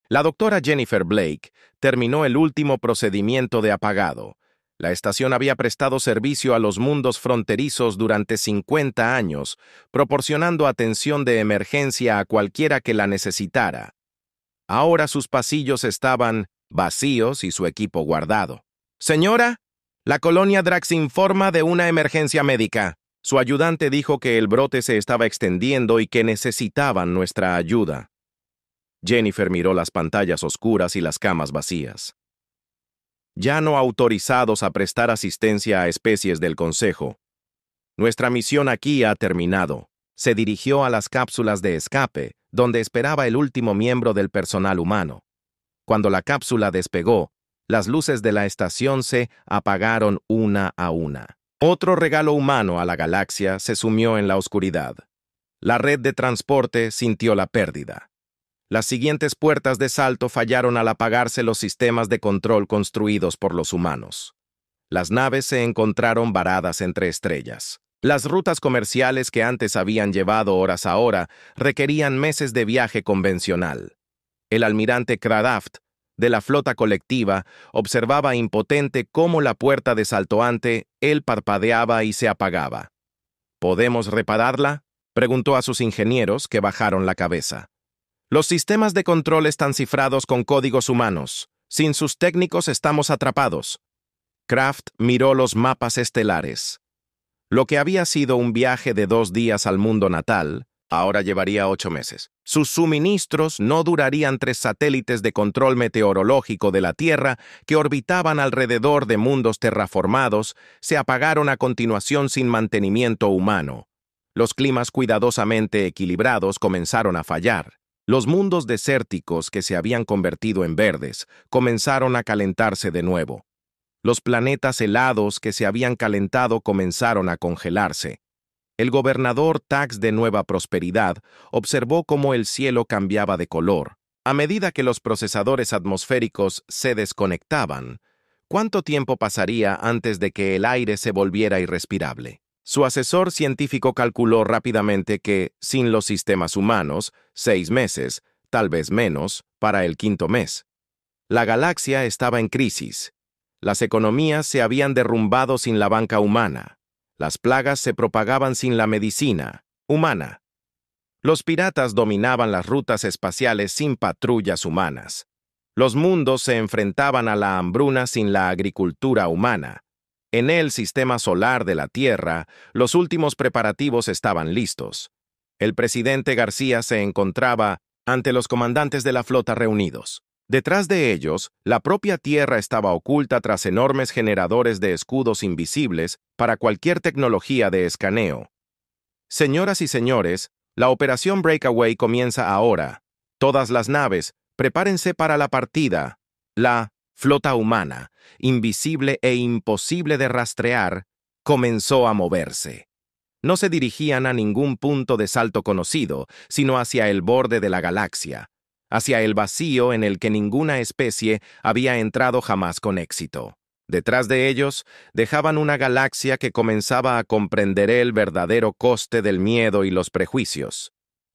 La doctora Jennifer Blake terminó el último procedimiento de apagado. La estación había prestado servicio a los mundos fronterizos durante 50 años, proporcionando atención de emergencia a cualquiera que la necesitara. Ahora sus pasillos estaban vacíos y su equipo guardado. «Señora, la colonia Drax informa de una emergencia médica». Su ayudante dijo que el brote se estaba extendiendo y que necesitaban nuestra ayuda. Jennifer miró las pantallas oscuras y las camas vacías. Ya no autorizados a prestar asistencia a especies del Consejo. Nuestra misión aquí ha terminado. Se dirigió a las cápsulas de escape, donde esperaba el último miembro del personal humano. Cuando la cápsula despegó, las luces de la estación se apagaron una a una. Otro regalo humano a la galaxia se sumió en la oscuridad. La red de transporte sintió la pérdida. Las siguientes puertas de salto fallaron al apagarse los sistemas de control construidos por los humanos. Las naves se encontraron varadas entre estrellas. Las rutas comerciales que antes habían llevado horas a hora requerían meses de viaje convencional. El almirante Cradaft, de la flota colectiva, observaba impotente cómo la puerta de saltoante, él parpadeaba y se apagaba. ¿Podemos repararla?, preguntó a sus ingenieros, que bajaron la cabeza. Los sistemas de control están cifrados con códigos humanos. Sin sus técnicos estamos atrapados. Kraft miró los mapas estelares. Lo que había sido un viaje de 2 días al mundo natal, ahora llevaría 8 meses. Sus suministros no durarían 3 satélites de control meteorológico de la Tierra que orbitaban alrededor de mundos terraformados, se apagaron a continuación sin mantenimiento humano. Los climas cuidadosamente equilibrados comenzaron a fallar. Los mundos desérticos que se habían convertido en verdes comenzaron a calentarse de nuevo. Los planetas helados que se habían calentado comenzaron a congelarse. El gobernador Tax de Nueva Prosperidad observó cómo el cielo cambiaba de color. A medida que los procesadores atmosféricos se desconectaban, ¿cuánto tiempo pasaría antes de que el aire se volviera irrespirable? Su asesor científico calculó rápidamente que, sin los sistemas humanos, 6 meses, tal vez menos, para el 5.º mes. La galaxia estaba en crisis. Las economías se habían derrumbado sin la banca humana. Las plagas se propagaban sin la medicina humana. Los piratas dominaban las rutas espaciales sin patrullas humanas. Los mundos se enfrentaban a la hambruna sin la agricultura humana. En el sistema solar de la Tierra, los últimos preparativos estaban listos. El presidente García se encontraba ante los comandantes de la flota reunidos. Detrás de ellos, la propia Tierra estaba oculta tras enormes generadores de escudos invisibles para cualquier tecnología de escaneo. Señoras y señores, la operación Breakaway comienza ahora. Todas las naves, prepárense para la partida. La flota humana, invisible e imposible de rastrear, comenzó a moverse. No se dirigían a ningún punto de salto conocido, sino hacia el borde de la galaxia, hacia el vacío en el que ninguna especie había entrado jamás con éxito. Detrás de ellos, dejaban una galaxia que comenzaba a comprender el verdadero coste del miedo y los prejuicios.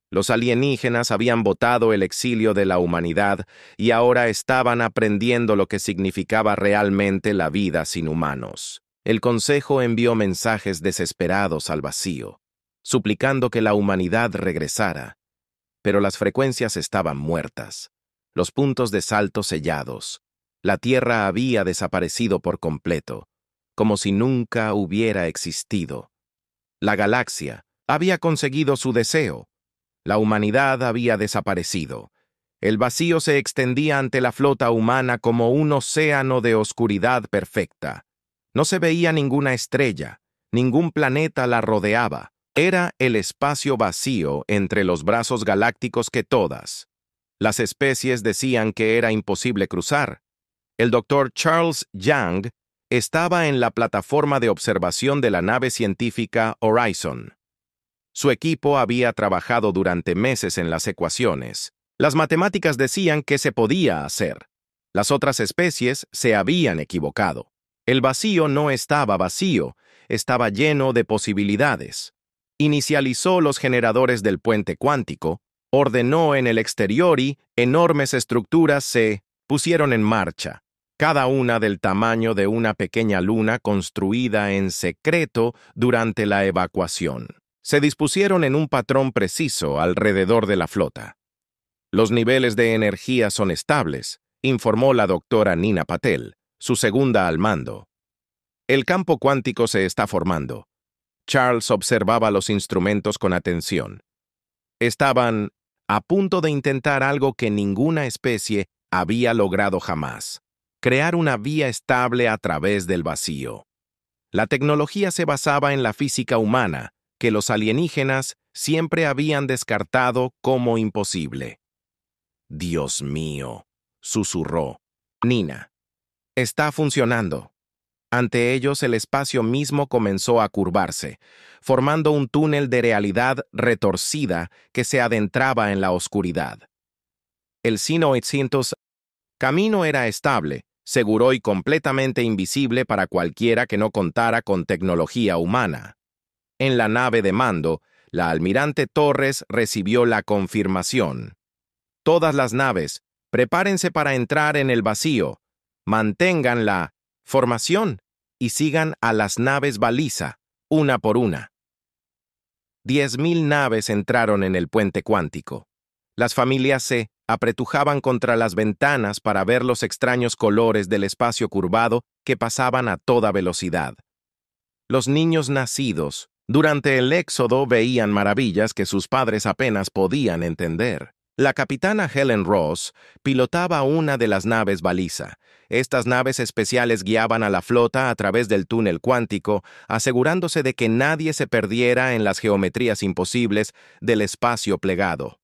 Los alienígenas habían botado el exilio de la humanidad y ahora estaban aprendiendo lo que significaba realmente la vida sin humanos. El Consejo envió mensajes desesperados al vacío, suplicando que la humanidad regresara, pero las frecuencias estaban muertas, los puntos de salto sellados. La Tierra había desaparecido por completo, como si nunca hubiera existido. La galaxia había conseguido su deseo. La humanidad había desaparecido. El vacío se extendía ante la flota humana como un océano de oscuridad perfecta. No se veía ninguna estrella, ningún planeta la rodeaba. Era el espacio vacío entre los brazos galácticos que todas las especies decían que era imposible cruzar. El doctor Charles Young estaba en la plataforma de observación de la nave científica Horizon. Su equipo había trabajado durante meses en las ecuaciones. Las matemáticas decían que se podía hacer. Las otras especies se habían equivocado. El vacío no estaba vacío, estaba lleno de posibilidades. Inicializó los generadores del puente cuántico, ordenó en el exterior y enormes estructuras se pusieron en marcha, cada una del tamaño de una pequeña luna construida en secreto durante la evacuación. Se dispusieron en un patrón preciso alrededor de la flota. Los niveles de energía son estables, informó la doctora Nina Patel, su segunda al mando. El campo cuántico se está formando. Charles observaba los instrumentos con atención. Estaban a punto de intentar algo que ninguna especie había logrado jamás: crear una vía estable a través del vacío. La tecnología se basaba en la física humana, que los alienígenas siempre habían descartado como imposible. «Dios mío», susurró Nina. «Está funcionando». Ante ellos el espacio mismo comenzó a curvarse, formando un túnel de realidad retorcida que se adentraba en la oscuridad. El Sino 800 camino era estable, seguro y completamente invisible para cualquiera que no contara con tecnología humana. En la nave de mando, la almirante Torres recibió la confirmación. «Todas las naves, prepárense para entrar en el vacío. Mantengan la formación y sigan a las naves baliza, una por una». 10.000 naves entraron en el puente cuántico. Las familias se apretujaban contra las ventanas para ver los extraños colores del espacio curvado que pasaban a toda velocidad. Los niños nacidos durante el éxodo veían maravillas que sus padres apenas podían entender. La capitana Helen Ross pilotaba una de las naves baliza. Estas naves especiales guiaban a la flota a través del túnel cuántico, asegurándose de que nadie se perdiera en las geometrías imposibles del espacio plegado.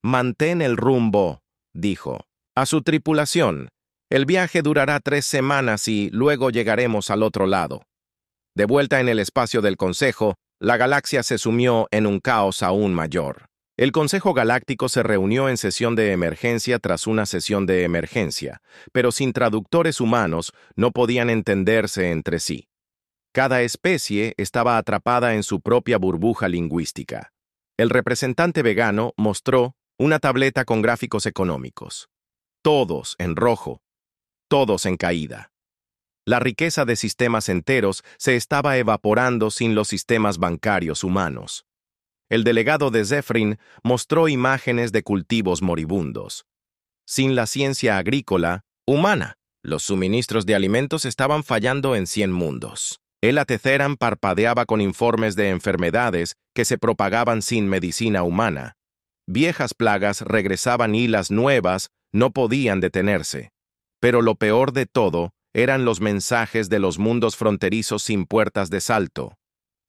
«Mantén el rumbo», dijo a su tripulación. «El viaje durará 3 semanas y luego llegaremos al otro lado». De vuelta en el espacio del Consejo, la galaxia se sumió en un caos aún mayor. El Consejo Galáctico se reunió en sesión de emergencia tras una sesión de emergencia, pero sin traductores humanos no podían entenderse entre sí. Cada especie estaba atrapada en su propia burbuja lingüística. El representante vegano mostró una tableta con gráficos económicos. Todos en rojo, todos en caída. La riqueza de sistemas enteros se estaba evaporando sin los sistemas bancarios humanos. El delegado de Zephyrin mostró imágenes de cultivos moribundos. Sin la ciencia agrícola humana, los suministros de alimentos estaban fallando en 100 mundos. El Atetheran parpadeaba con informes de enfermedades que se propagaban sin medicina humana. Viejas plagas regresaban y las nuevas no podían detenerse. Pero lo peor de todo eran los mensajes de los mundos fronterizos sin puertas de salto,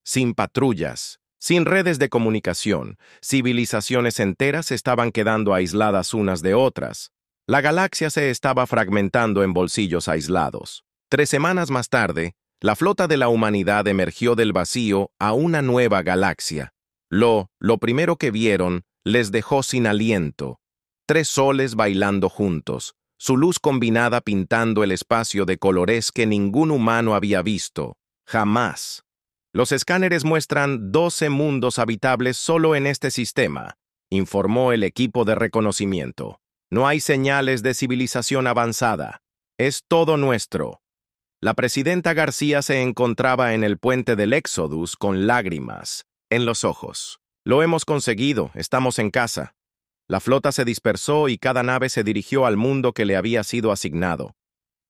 sin patrullas, sin redes de comunicación. Civilizaciones enteras estaban quedando aisladas unas de otras. La galaxia se estaba fragmentando en bolsillos aislados. 3 semanas más tarde, La flota de la humanidad emergió del vacío a una nueva galaxia. Lo primero que vieron les dejó sin aliento. 3 soles bailando juntos, su luz combinada pintando el espacio de colores que ningún humano había visto. Jamás. Los escáneres muestran 12 mundos habitables solo en este sistema, informó el equipo de reconocimiento. No hay señales de civilización avanzada. Es todo nuestro. La presidenta García se encontraba en el puente del Éxodus con lágrimas en los ojos. Lo hemos conseguido, estamos en casa. La flota se dispersó y cada nave se dirigió al mundo que le había sido asignado.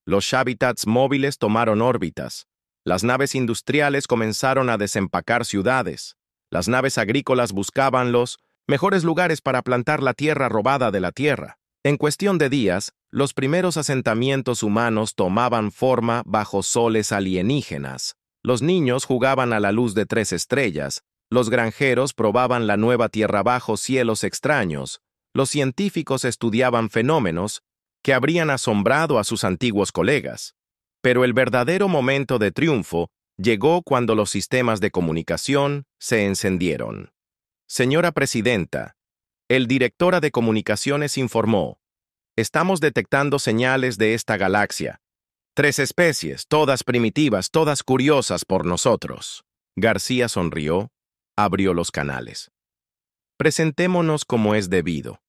Los hábitats móviles tomaron órbitas. Las naves industriales comenzaron a desempacar ciudades. Las naves agrícolas buscaban los mejores lugares para plantar la tierra robada de la Tierra. En cuestión de días, los primeros asentamientos humanos tomaban forma bajo soles alienígenas. Los niños jugaban a la luz de 3 estrellas. Los granjeros probaban la nueva tierra bajo cielos extraños. Los científicos estudiaban fenómenos que habrían asombrado a sus antiguos colegas. Pero el verdadero momento de triunfo llegó cuando los sistemas de comunicación se encendieron. Señora Presidenta, el directora de comunicaciones informó: estamos detectando señales de esta galaxia. 3 especies, todas primitivas, todas curiosas por nosotros. García sonrió, abrió los canales. Presentémonos como es debido.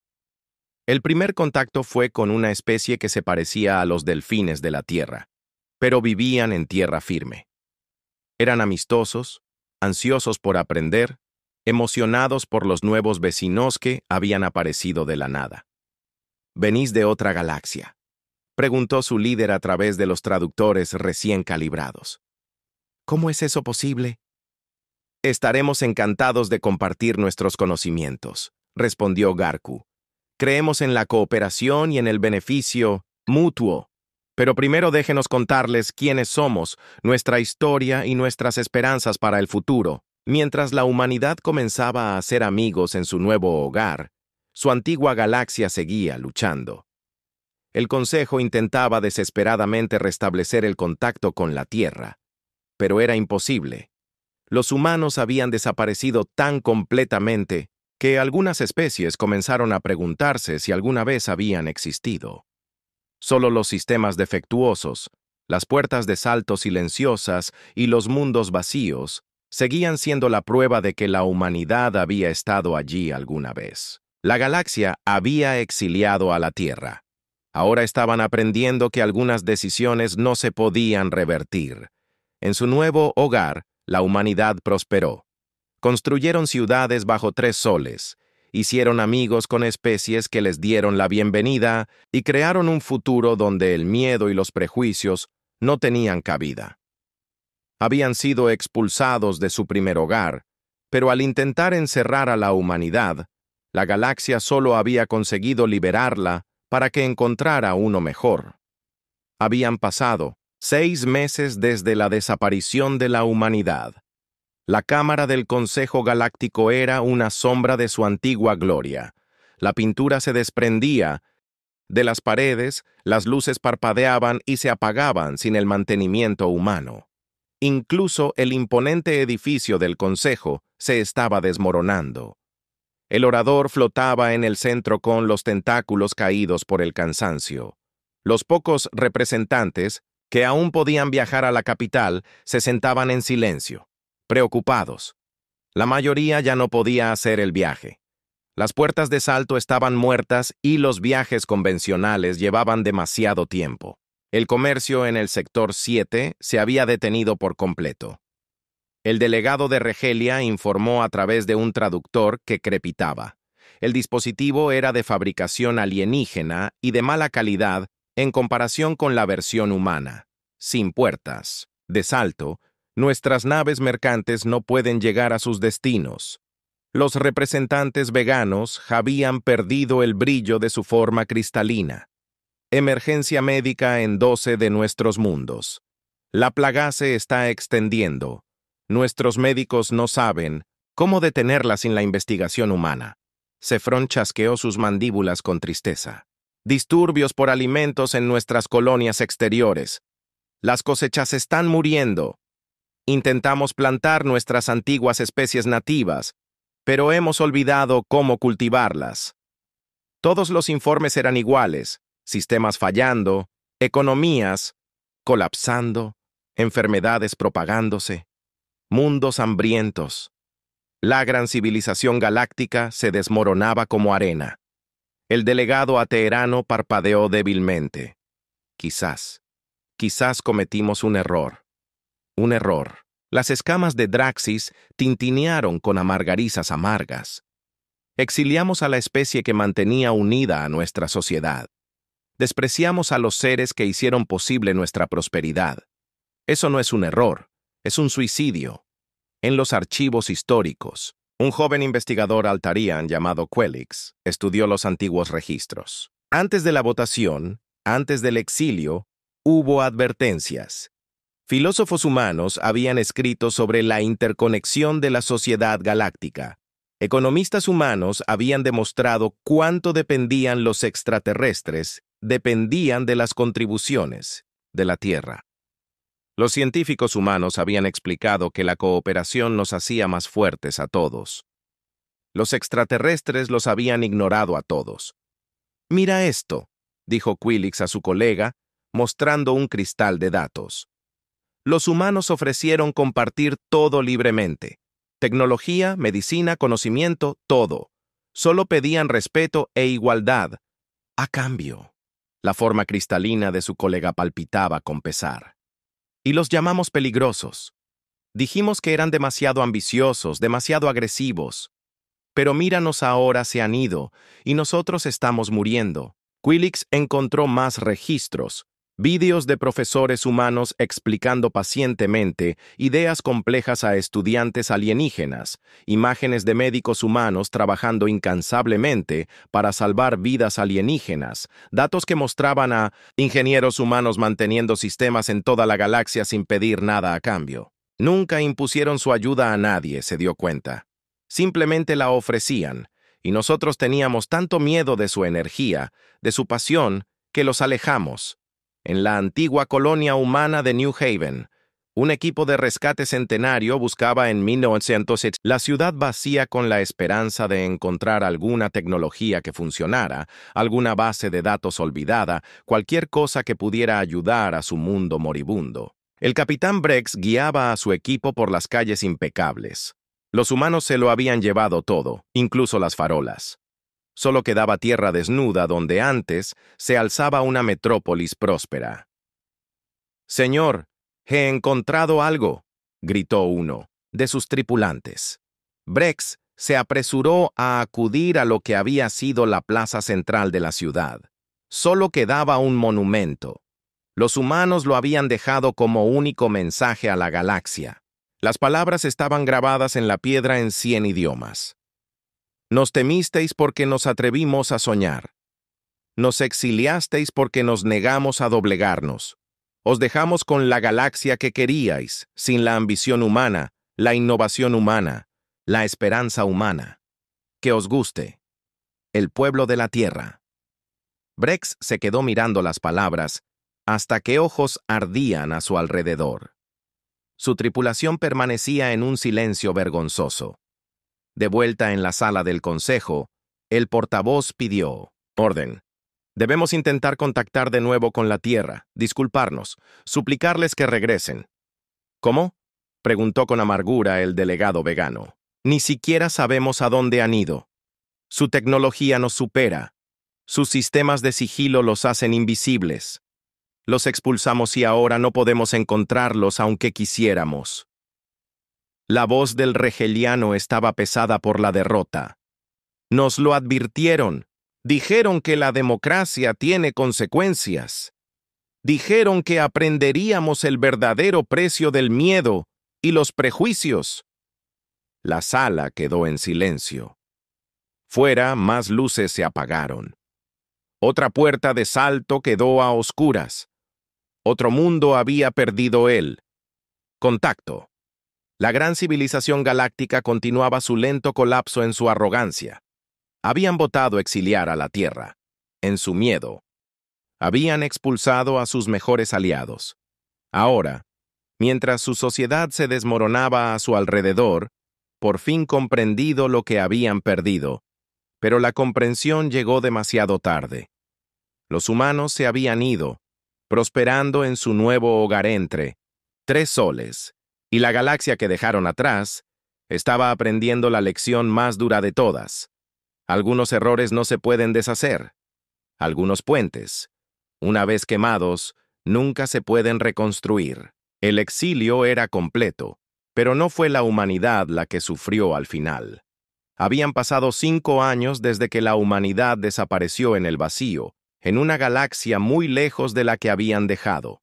El primer contacto fue con una especie que se parecía a los delfines de la Tierra, pero vivían en tierra firme. Eran amistosos, ansiosos por aprender, emocionados por los nuevos vecinos que habían aparecido de la nada. ¿Venís de otra galaxia?, preguntó su líder a través de los traductores recién calibrados. ¿Cómo es eso posible? Estaremos encantados de compartir nuestros conocimientos, respondió Garku. Creemos en la cooperación y en el beneficio mutuo. Pero primero déjenos contarles quiénes somos, nuestra historia y nuestras esperanzas para el futuro. Mientras la humanidad comenzaba a hacer amigos en su nuevo hogar, su antigua galaxia seguía luchando. El Consejo intentaba desesperadamente restablecer el contacto con la Tierra, pero era imposible. Los humanos habían desaparecido tan completamente que algunas especies comenzaron a preguntarse si alguna vez habían existido. Solo los sistemas defectuosos, las puertas de salto silenciosas y los mundos vacíos seguían siendo la prueba de que la humanidad había estado allí alguna vez. La galaxia había exiliado a la Tierra. Ahora estaban aprendiendo que algunas decisiones no se podían revertir. En su nuevo hogar, la humanidad prosperó. Construyeron ciudades bajo 3 soles, hicieron amigos con especies que les dieron la bienvenida y crearon un futuro donde el miedo y los prejuicios no tenían cabida. Habían sido expulsados de su primer hogar, pero al intentar encerrar a la humanidad, la galaxia solo había conseguido liberarla para que encontrara uno mejor. Habían pasado 6 meses desde la desaparición de la humanidad. La cámara del Consejo Galáctico era una sombra de su antigua gloria. La pintura se desprendía de las paredes, las luces parpadeaban y se apagaban sin el mantenimiento humano. Incluso el imponente edificio del Consejo se estaba desmoronando. El orador flotaba en el centro con los tentáculos caídos por el cansancio. Los pocos representantes que aún podían viajar a la capital se sentaban en silencio, preocupados. La mayoría ya no podía hacer el viaje. Las puertas de salto estaban muertas y los viajes convencionales llevaban demasiado tiempo. El comercio en el sector 7 se había detenido por completo. El delegado de Regelia informó a través de un traductor que crepitaba. El dispositivo era de fabricación alienígena y de mala calidad en comparación con la versión humana. Sin puertas de salto, nuestras naves mercantes no pueden llegar a sus destinos. Los representantes veganos habían perdido el brillo de su forma cristalina. Emergencia médica en 12 de nuestros mundos. La plaga se está extendiendo. Nuestros médicos no saben cómo detenerla sin la investigación humana. Cefrón chasqueó sus mandíbulas con tristeza. Disturbios por alimentos en nuestras colonias exteriores. Las cosechas están muriendo. Intentamos plantar nuestras antiguas especies nativas, pero hemos olvidado cómo cultivarlas. Todos los informes eran iguales: sistemas fallando, economías colapsando, enfermedades propagándose, mundos hambrientos. La gran civilización galáctica se desmoronaba como arena. El delegado ateerano parpadeó débilmente. Quizás cometimos un error. Un error. Las escamas de Draxis tintinearon con amargarizas amargas. Exiliamos a la especie que mantenía unida a nuestra sociedad. Despreciamos a los seres que hicieron posible nuestra prosperidad. Eso no es un error, es un suicidio. En los archivos históricos, un joven investigador altarian llamado Quelix estudió los antiguos registros. Antes de la votación, antes del exilio, hubo advertencias. Filósofos humanos habían escrito sobre la interconexión de la sociedad galáctica. Economistas humanos habían demostrado cuánto dependían los extraterrestres, dependían de las contribuciones de la Tierra. Los científicos humanos habían explicado que la cooperación nos hacía más fuertes a todos. Los extraterrestres los habían ignorado a todos. «Mira esto», dijo Quelix a su colega, mostrando un cristal de datos. Los humanos ofrecieron compartir todo libremente. Tecnología, medicina, conocimiento, todo. Solo pedían respeto e igualdad. A cambio, la forma cristalina de su colega palpitaba con pesar. Y los llamamos peligrosos. Dijimos que eran demasiado ambiciosos, demasiado agresivos. Pero míranos ahora, se han ido, y nosotros estamos muriendo. Quelix encontró más registros. Vídeos de profesores humanos explicando pacientemente ideas complejas a estudiantes alienígenas, imágenes de médicos humanos trabajando incansablemente para salvar vidas alienígenas, datos que mostraban a ingenieros humanos manteniendo sistemas en toda la galaxia sin pedir nada a cambio. Nunca impusieron su ayuda a nadie, se dio cuenta. Simplemente la ofrecían, y nosotros teníamos tanto miedo de su energía, de su pasión, que los alejamos. En la antigua colonia humana de New Haven, un equipo de rescate centenario buscaba en 1908 la ciudad vacía con la esperanza de encontrar alguna tecnología que funcionara, alguna base de datos olvidada, cualquier cosa que pudiera ayudar a su mundo moribundo. El capitán Brex guiaba a su equipo por las calles impecables. Los humanos se lo habían llevado todo, incluso las farolas. Solo quedaba tierra desnuda donde antes se alzaba una metrópolis próspera. «Señor, he encontrado algo», gritó uno de sus tripulantes. Brex se apresuró a acudir a lo que había sido la plaza central de la ciudad. Solo quedaba un monumento. Los humanos lo habían dejado como único mensaje a la galaxia. Las palabras estaban grabadas en la piedra en 100 idiomas. Nos temisteis porque nos atrevimos a soñar. Nos exiliasteis porque nos negamos a doblegarnos. Os dejamos con la galaxia que queríais, sin la ambición humana, la innovación humana, la esperanza humana. Que os guste. El pueblo de la Tierra. Brex se quedó mirando las palabras hasta que ojos ardían a su alrededor. Su tripulación permanecía en un silencio vergonzoso. De vuelta en la sala del consejo, el portavoz pidió: «Orden. Debemos intentar contactar de nuevo con la Tierra, disculparnos, suplicarles que regresen». «¿Cómo?», preguntó con amargura el delegado vegano. «Ni siquiera sabemos a dónde han ido. Su tecnología nos supera. Sus sistemas de sigilo los hacen invisibles. Los expulsamos y ahora no podemos encontrarlos aunque quisiéramos». La voz del regeliano estaba pesada por la derrota. «Nos lo advirtieron. Dijeron que la democracia tiene consecuencias. Dijeron que aprenderíamos el verdadero precio del miedo y los prejuicios». La sala quedó en silencio. Fuera, más luces se apagaron. Otra puerta de salto quedó a oscuras. Otro mundo había perdido él. Contacto. La gran civilización galáctica continuaba su lento colapso en su arrogancia. Habían votado exiliar a la Tierra. En su miedo. Habían expulsado a sus mejores aliados. Ahora, mientras su sociedad se desmoronaba a su alrededor, por fin comprendido lo que habían perdido, pero la comprensión llegó demasiado tarde. Los humanos se habían ido, prosperando en su nuevo hogar entre 3 soles, y la galaxia que dejaron atrás estaba aprendiendo la lección más dura de todas. Algunos errores no se pueden deshacer. Algunos puentes, una vez quemados, nunca se pueden reconstruir. El exilio era completo, pero no fue la humanidad la que sufrió al final. Habían pasado 5 años desde que la humanidad desapareció en el vacío, en una galaxia muy lejos de la que habían dejado.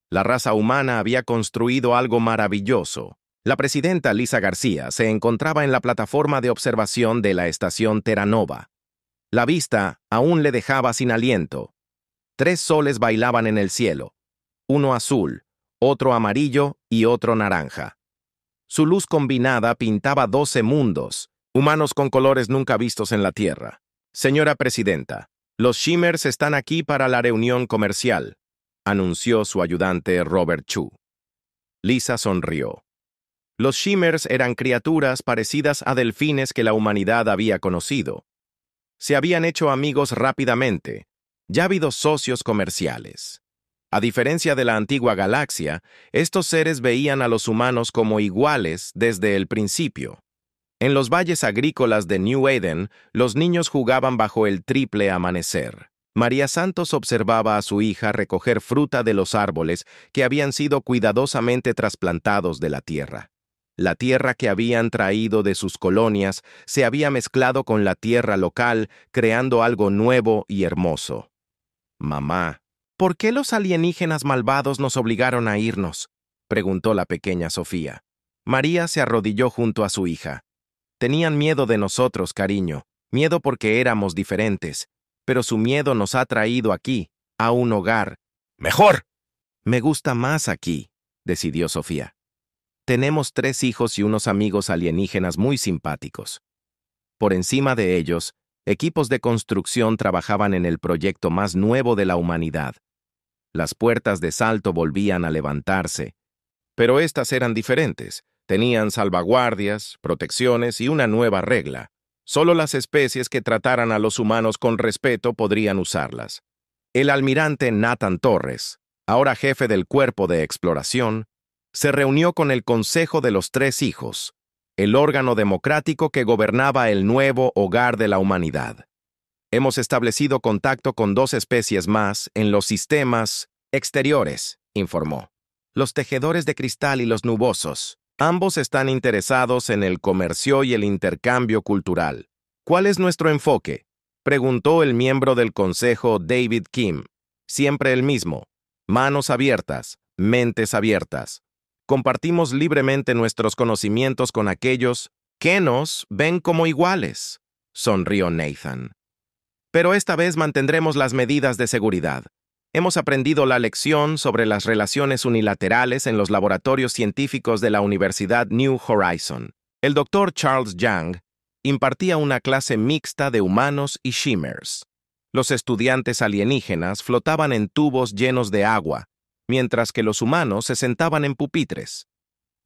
La raza humana había construido algo maravilloso. La presidenta Lisa García se encontraba en la plataforma de observación de la estación Terra Nova. La vista aún le dejaba sin aliento. 3 soles bailaban en el cielo, uno azul, otro amarillo y otro naranja. Su luz combinada pintaba 12 mundos, humanos con colores nunca vistos en la Tierra. Señora presidenta, los Shimmers están aquí para la reunión comercial, anunció su ayudante Robert Chu. Lisa sonrió. Los Shimmers eran criaturas parecidas a delfines que la humanidad había conocido. Se habían hecho amigos rápidamente, ya habido socios comerciales. A diferencia de la antigua galaxia, estos seres veían a los humanos como iguales desde el principio. En los valles agrícolas de New Eden, los niños jugaban bajo el triple amanecer. María Santos observaba a su hija recoger fruta de los árboles que habían sido cuidadosamente trasplantados de la tierra. La tierra que habían traído de sus colonias se había mezclado con la tierra local, creando algo nuevo y hermoso. Mamá, ¿por qué los alienígenas malvados nos obligaron a irnos?, preguntó la pequeña Sofía. María se arrodilló junto a su hija. Tenían miedo de nosotros, cariño, miedo porque éramos diferentes, pero su miedo nos ha traído aquí, a un hogar. ¡Mejor! Me gusta más aquí, decidió Sofía. Tenemos 3 hijos y unos amigos alienígenas muy simpáticos. Por encima de ellos, equipos de construcción trabajaban en el proyecto más nuevo de la humanidad. Las puertas de salto volvían a levantarse, pero estas eran diferentes. Tenían salvaguardias, protecciones y una nueva regla. Solo las especies que trataran a los humanos con respeto podrían usarlas. El almirante Nathan Torres, ahora jefe del cuerpo de exploración, se reunió con el Consejo de los 3 hijos, el órgano democrático que gobernaba el nuevo hogar de la humanidad. Hemos establecido contacto con 2 especies más en los sistemas exteriores, informó. Los tejedores de cristal y los nubosos. Ambos están interesados en el comercio y el intercambio cultural. ¿Cuál es nuestro enfoque?, preguntó el miembro del consejo David Kim. Siempre el mismo. Manos abiertas, mentes abiertas. Compartimos libremente nuestros conocimientos con aquellos que nos ven como iguales, sonrió Nathan. Pero esta vez mantendremos las medidas de seguridad. Hemos aprendido la lección sobre las relaciones unilaterales en los laboratorios científicos de la Universidad New Horizon. El Dr. Charles Yang impartía una clase mixta de humanos y Shimmers. Los estudiantes alienígenas flotaban en tubos llenos de agua, mientras que los humanos se sentaban en pupitres.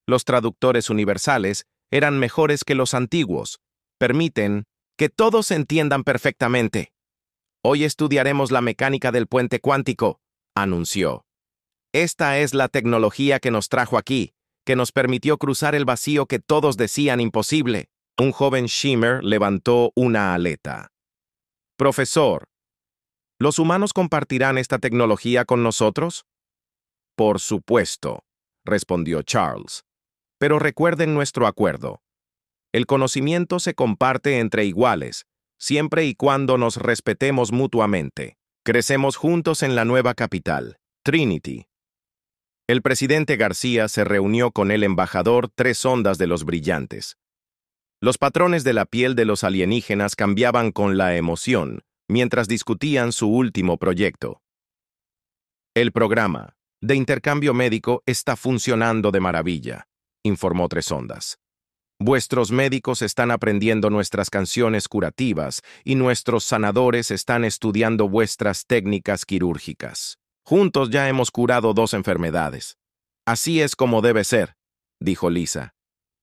Los traductores universales eran mejores que los antiguos. Permiten que todos se entiendan perfectamente. Hoy estudiaremos la mecánica del puente cuántico, anunció. Esta es la tecnología que nos trajo aquí, que nos permitió cruzar el vacío que todos decían imposible. Un joven Shimmer levantó una aleta. Profesor, ¿los humanos compartirán esta tecnología con nosotros? Por supuesto, respondió Charles. Pero recuerden nuestro acuerdo. El conocimiento se comparte entre iguales, siempre y cuando nos respetemos mutuamente. Crecemos juntos en la nueva capital, Trinity. El presidente García se reunió con el embajador 3 Ondas de los Brillantes. Los patrones de la piel de los alienígenas cambiaban con la emoción, mientras discutían su último proyecto. El programa de intercambio médico está funcionando de maravilla, informó 3 Ondas. Vuestros médicos están aprendiendo nuestras canciones curativas y nuestros sanadores están estudiando vuestras técnicas quirúrgicas. Juntos ya hemos curado 2 enfermedades. Así es como debe ser, dijo Lisa.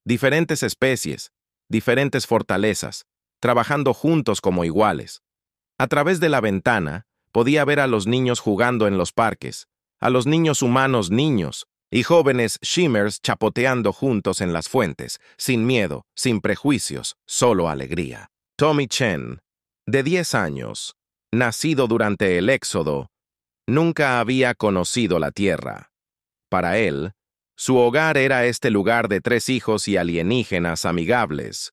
Diferentes especies, diferentes fortalezas, trabajando juntos como iguales. A través de la ventana, podía ver a los niños jugando en los parques, a los niños humanos niños, y jóvenes Shimmers chapoteando juntos en las fuentes, sin miedo, sin prejuicios, solo alegría. Tommy Chen, de 10 años, nacido durante el Éxodo, nunca había conocido la Tierra. Para él, su hogar era este lugar de 3 hijos y alienígenas amigables.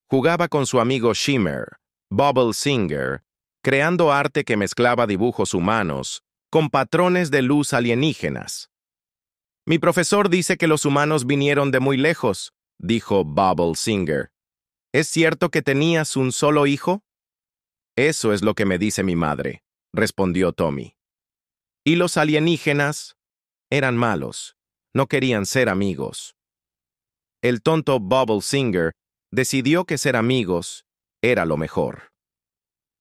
Jugaba con su amigo Shimmer, Bubble Singer, creando arte que mezclaba dibujos humanos con patrones de luz alienígenas. Mi profesor dice que los humanos vinieron de muy lejos, dijo Bubble Singer. ¿Es cierto que tenías un solo hijo? Eso es lo que me dice mi madre, respondió Tommy. Y los alienígenas eran malos, no querían ser amigos. El tonto Bubble Singer decidió que ser amigos era lo mejor.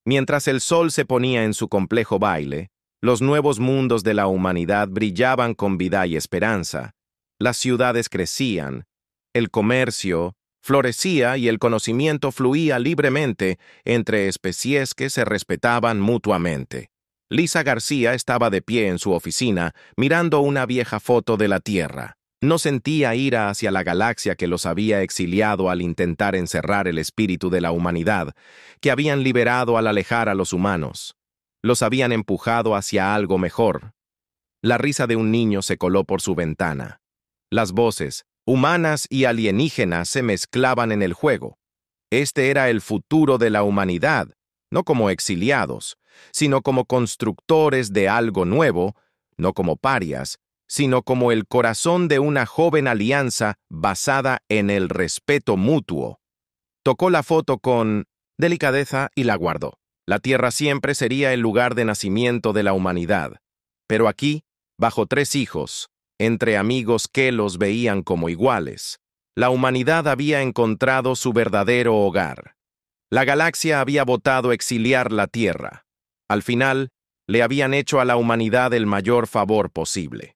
Mientras el sol se ponía en su complejo baile, los nuevos mundos de la humanidad brillaban con vida y esperanza. Las ciudades crecían, el comercio florecía y el conocimiento fluía libremente entre especies que se respetaban mutuamente. Lisa García estaba de pie en su oficina, mirando una vieja foto de la Tierra. No sentía ira hacia la galaxia que los había exiliado al intentar encerrar el espíritu de la humanidad, que habían liberado al alejar a los humanos. Los habían empujado hacia algo mejor. La risa de un niño se coló por su ventana. Las voces, humanas y alienígenas, se mezclaban en el juego. Este era el futuro de la humanidad, no como exiliados, sino como constructores de algo nuevo, no como parias, sino como el corazón de una joven alianza basada en el respeto mutuo. Tocó la foto con delicadeza y la guardó. La Tierra siempre sería el lugar de nacimiento de la humanidad. Pero aquí, bajo 3 hijos, entre amigos que los veían como iguales, la humanidad había encontrado su verdadero hogar. La galaxia había votado exiliar la Tierra. Al final, le habían hecho a la humanidad el mayor favor posible.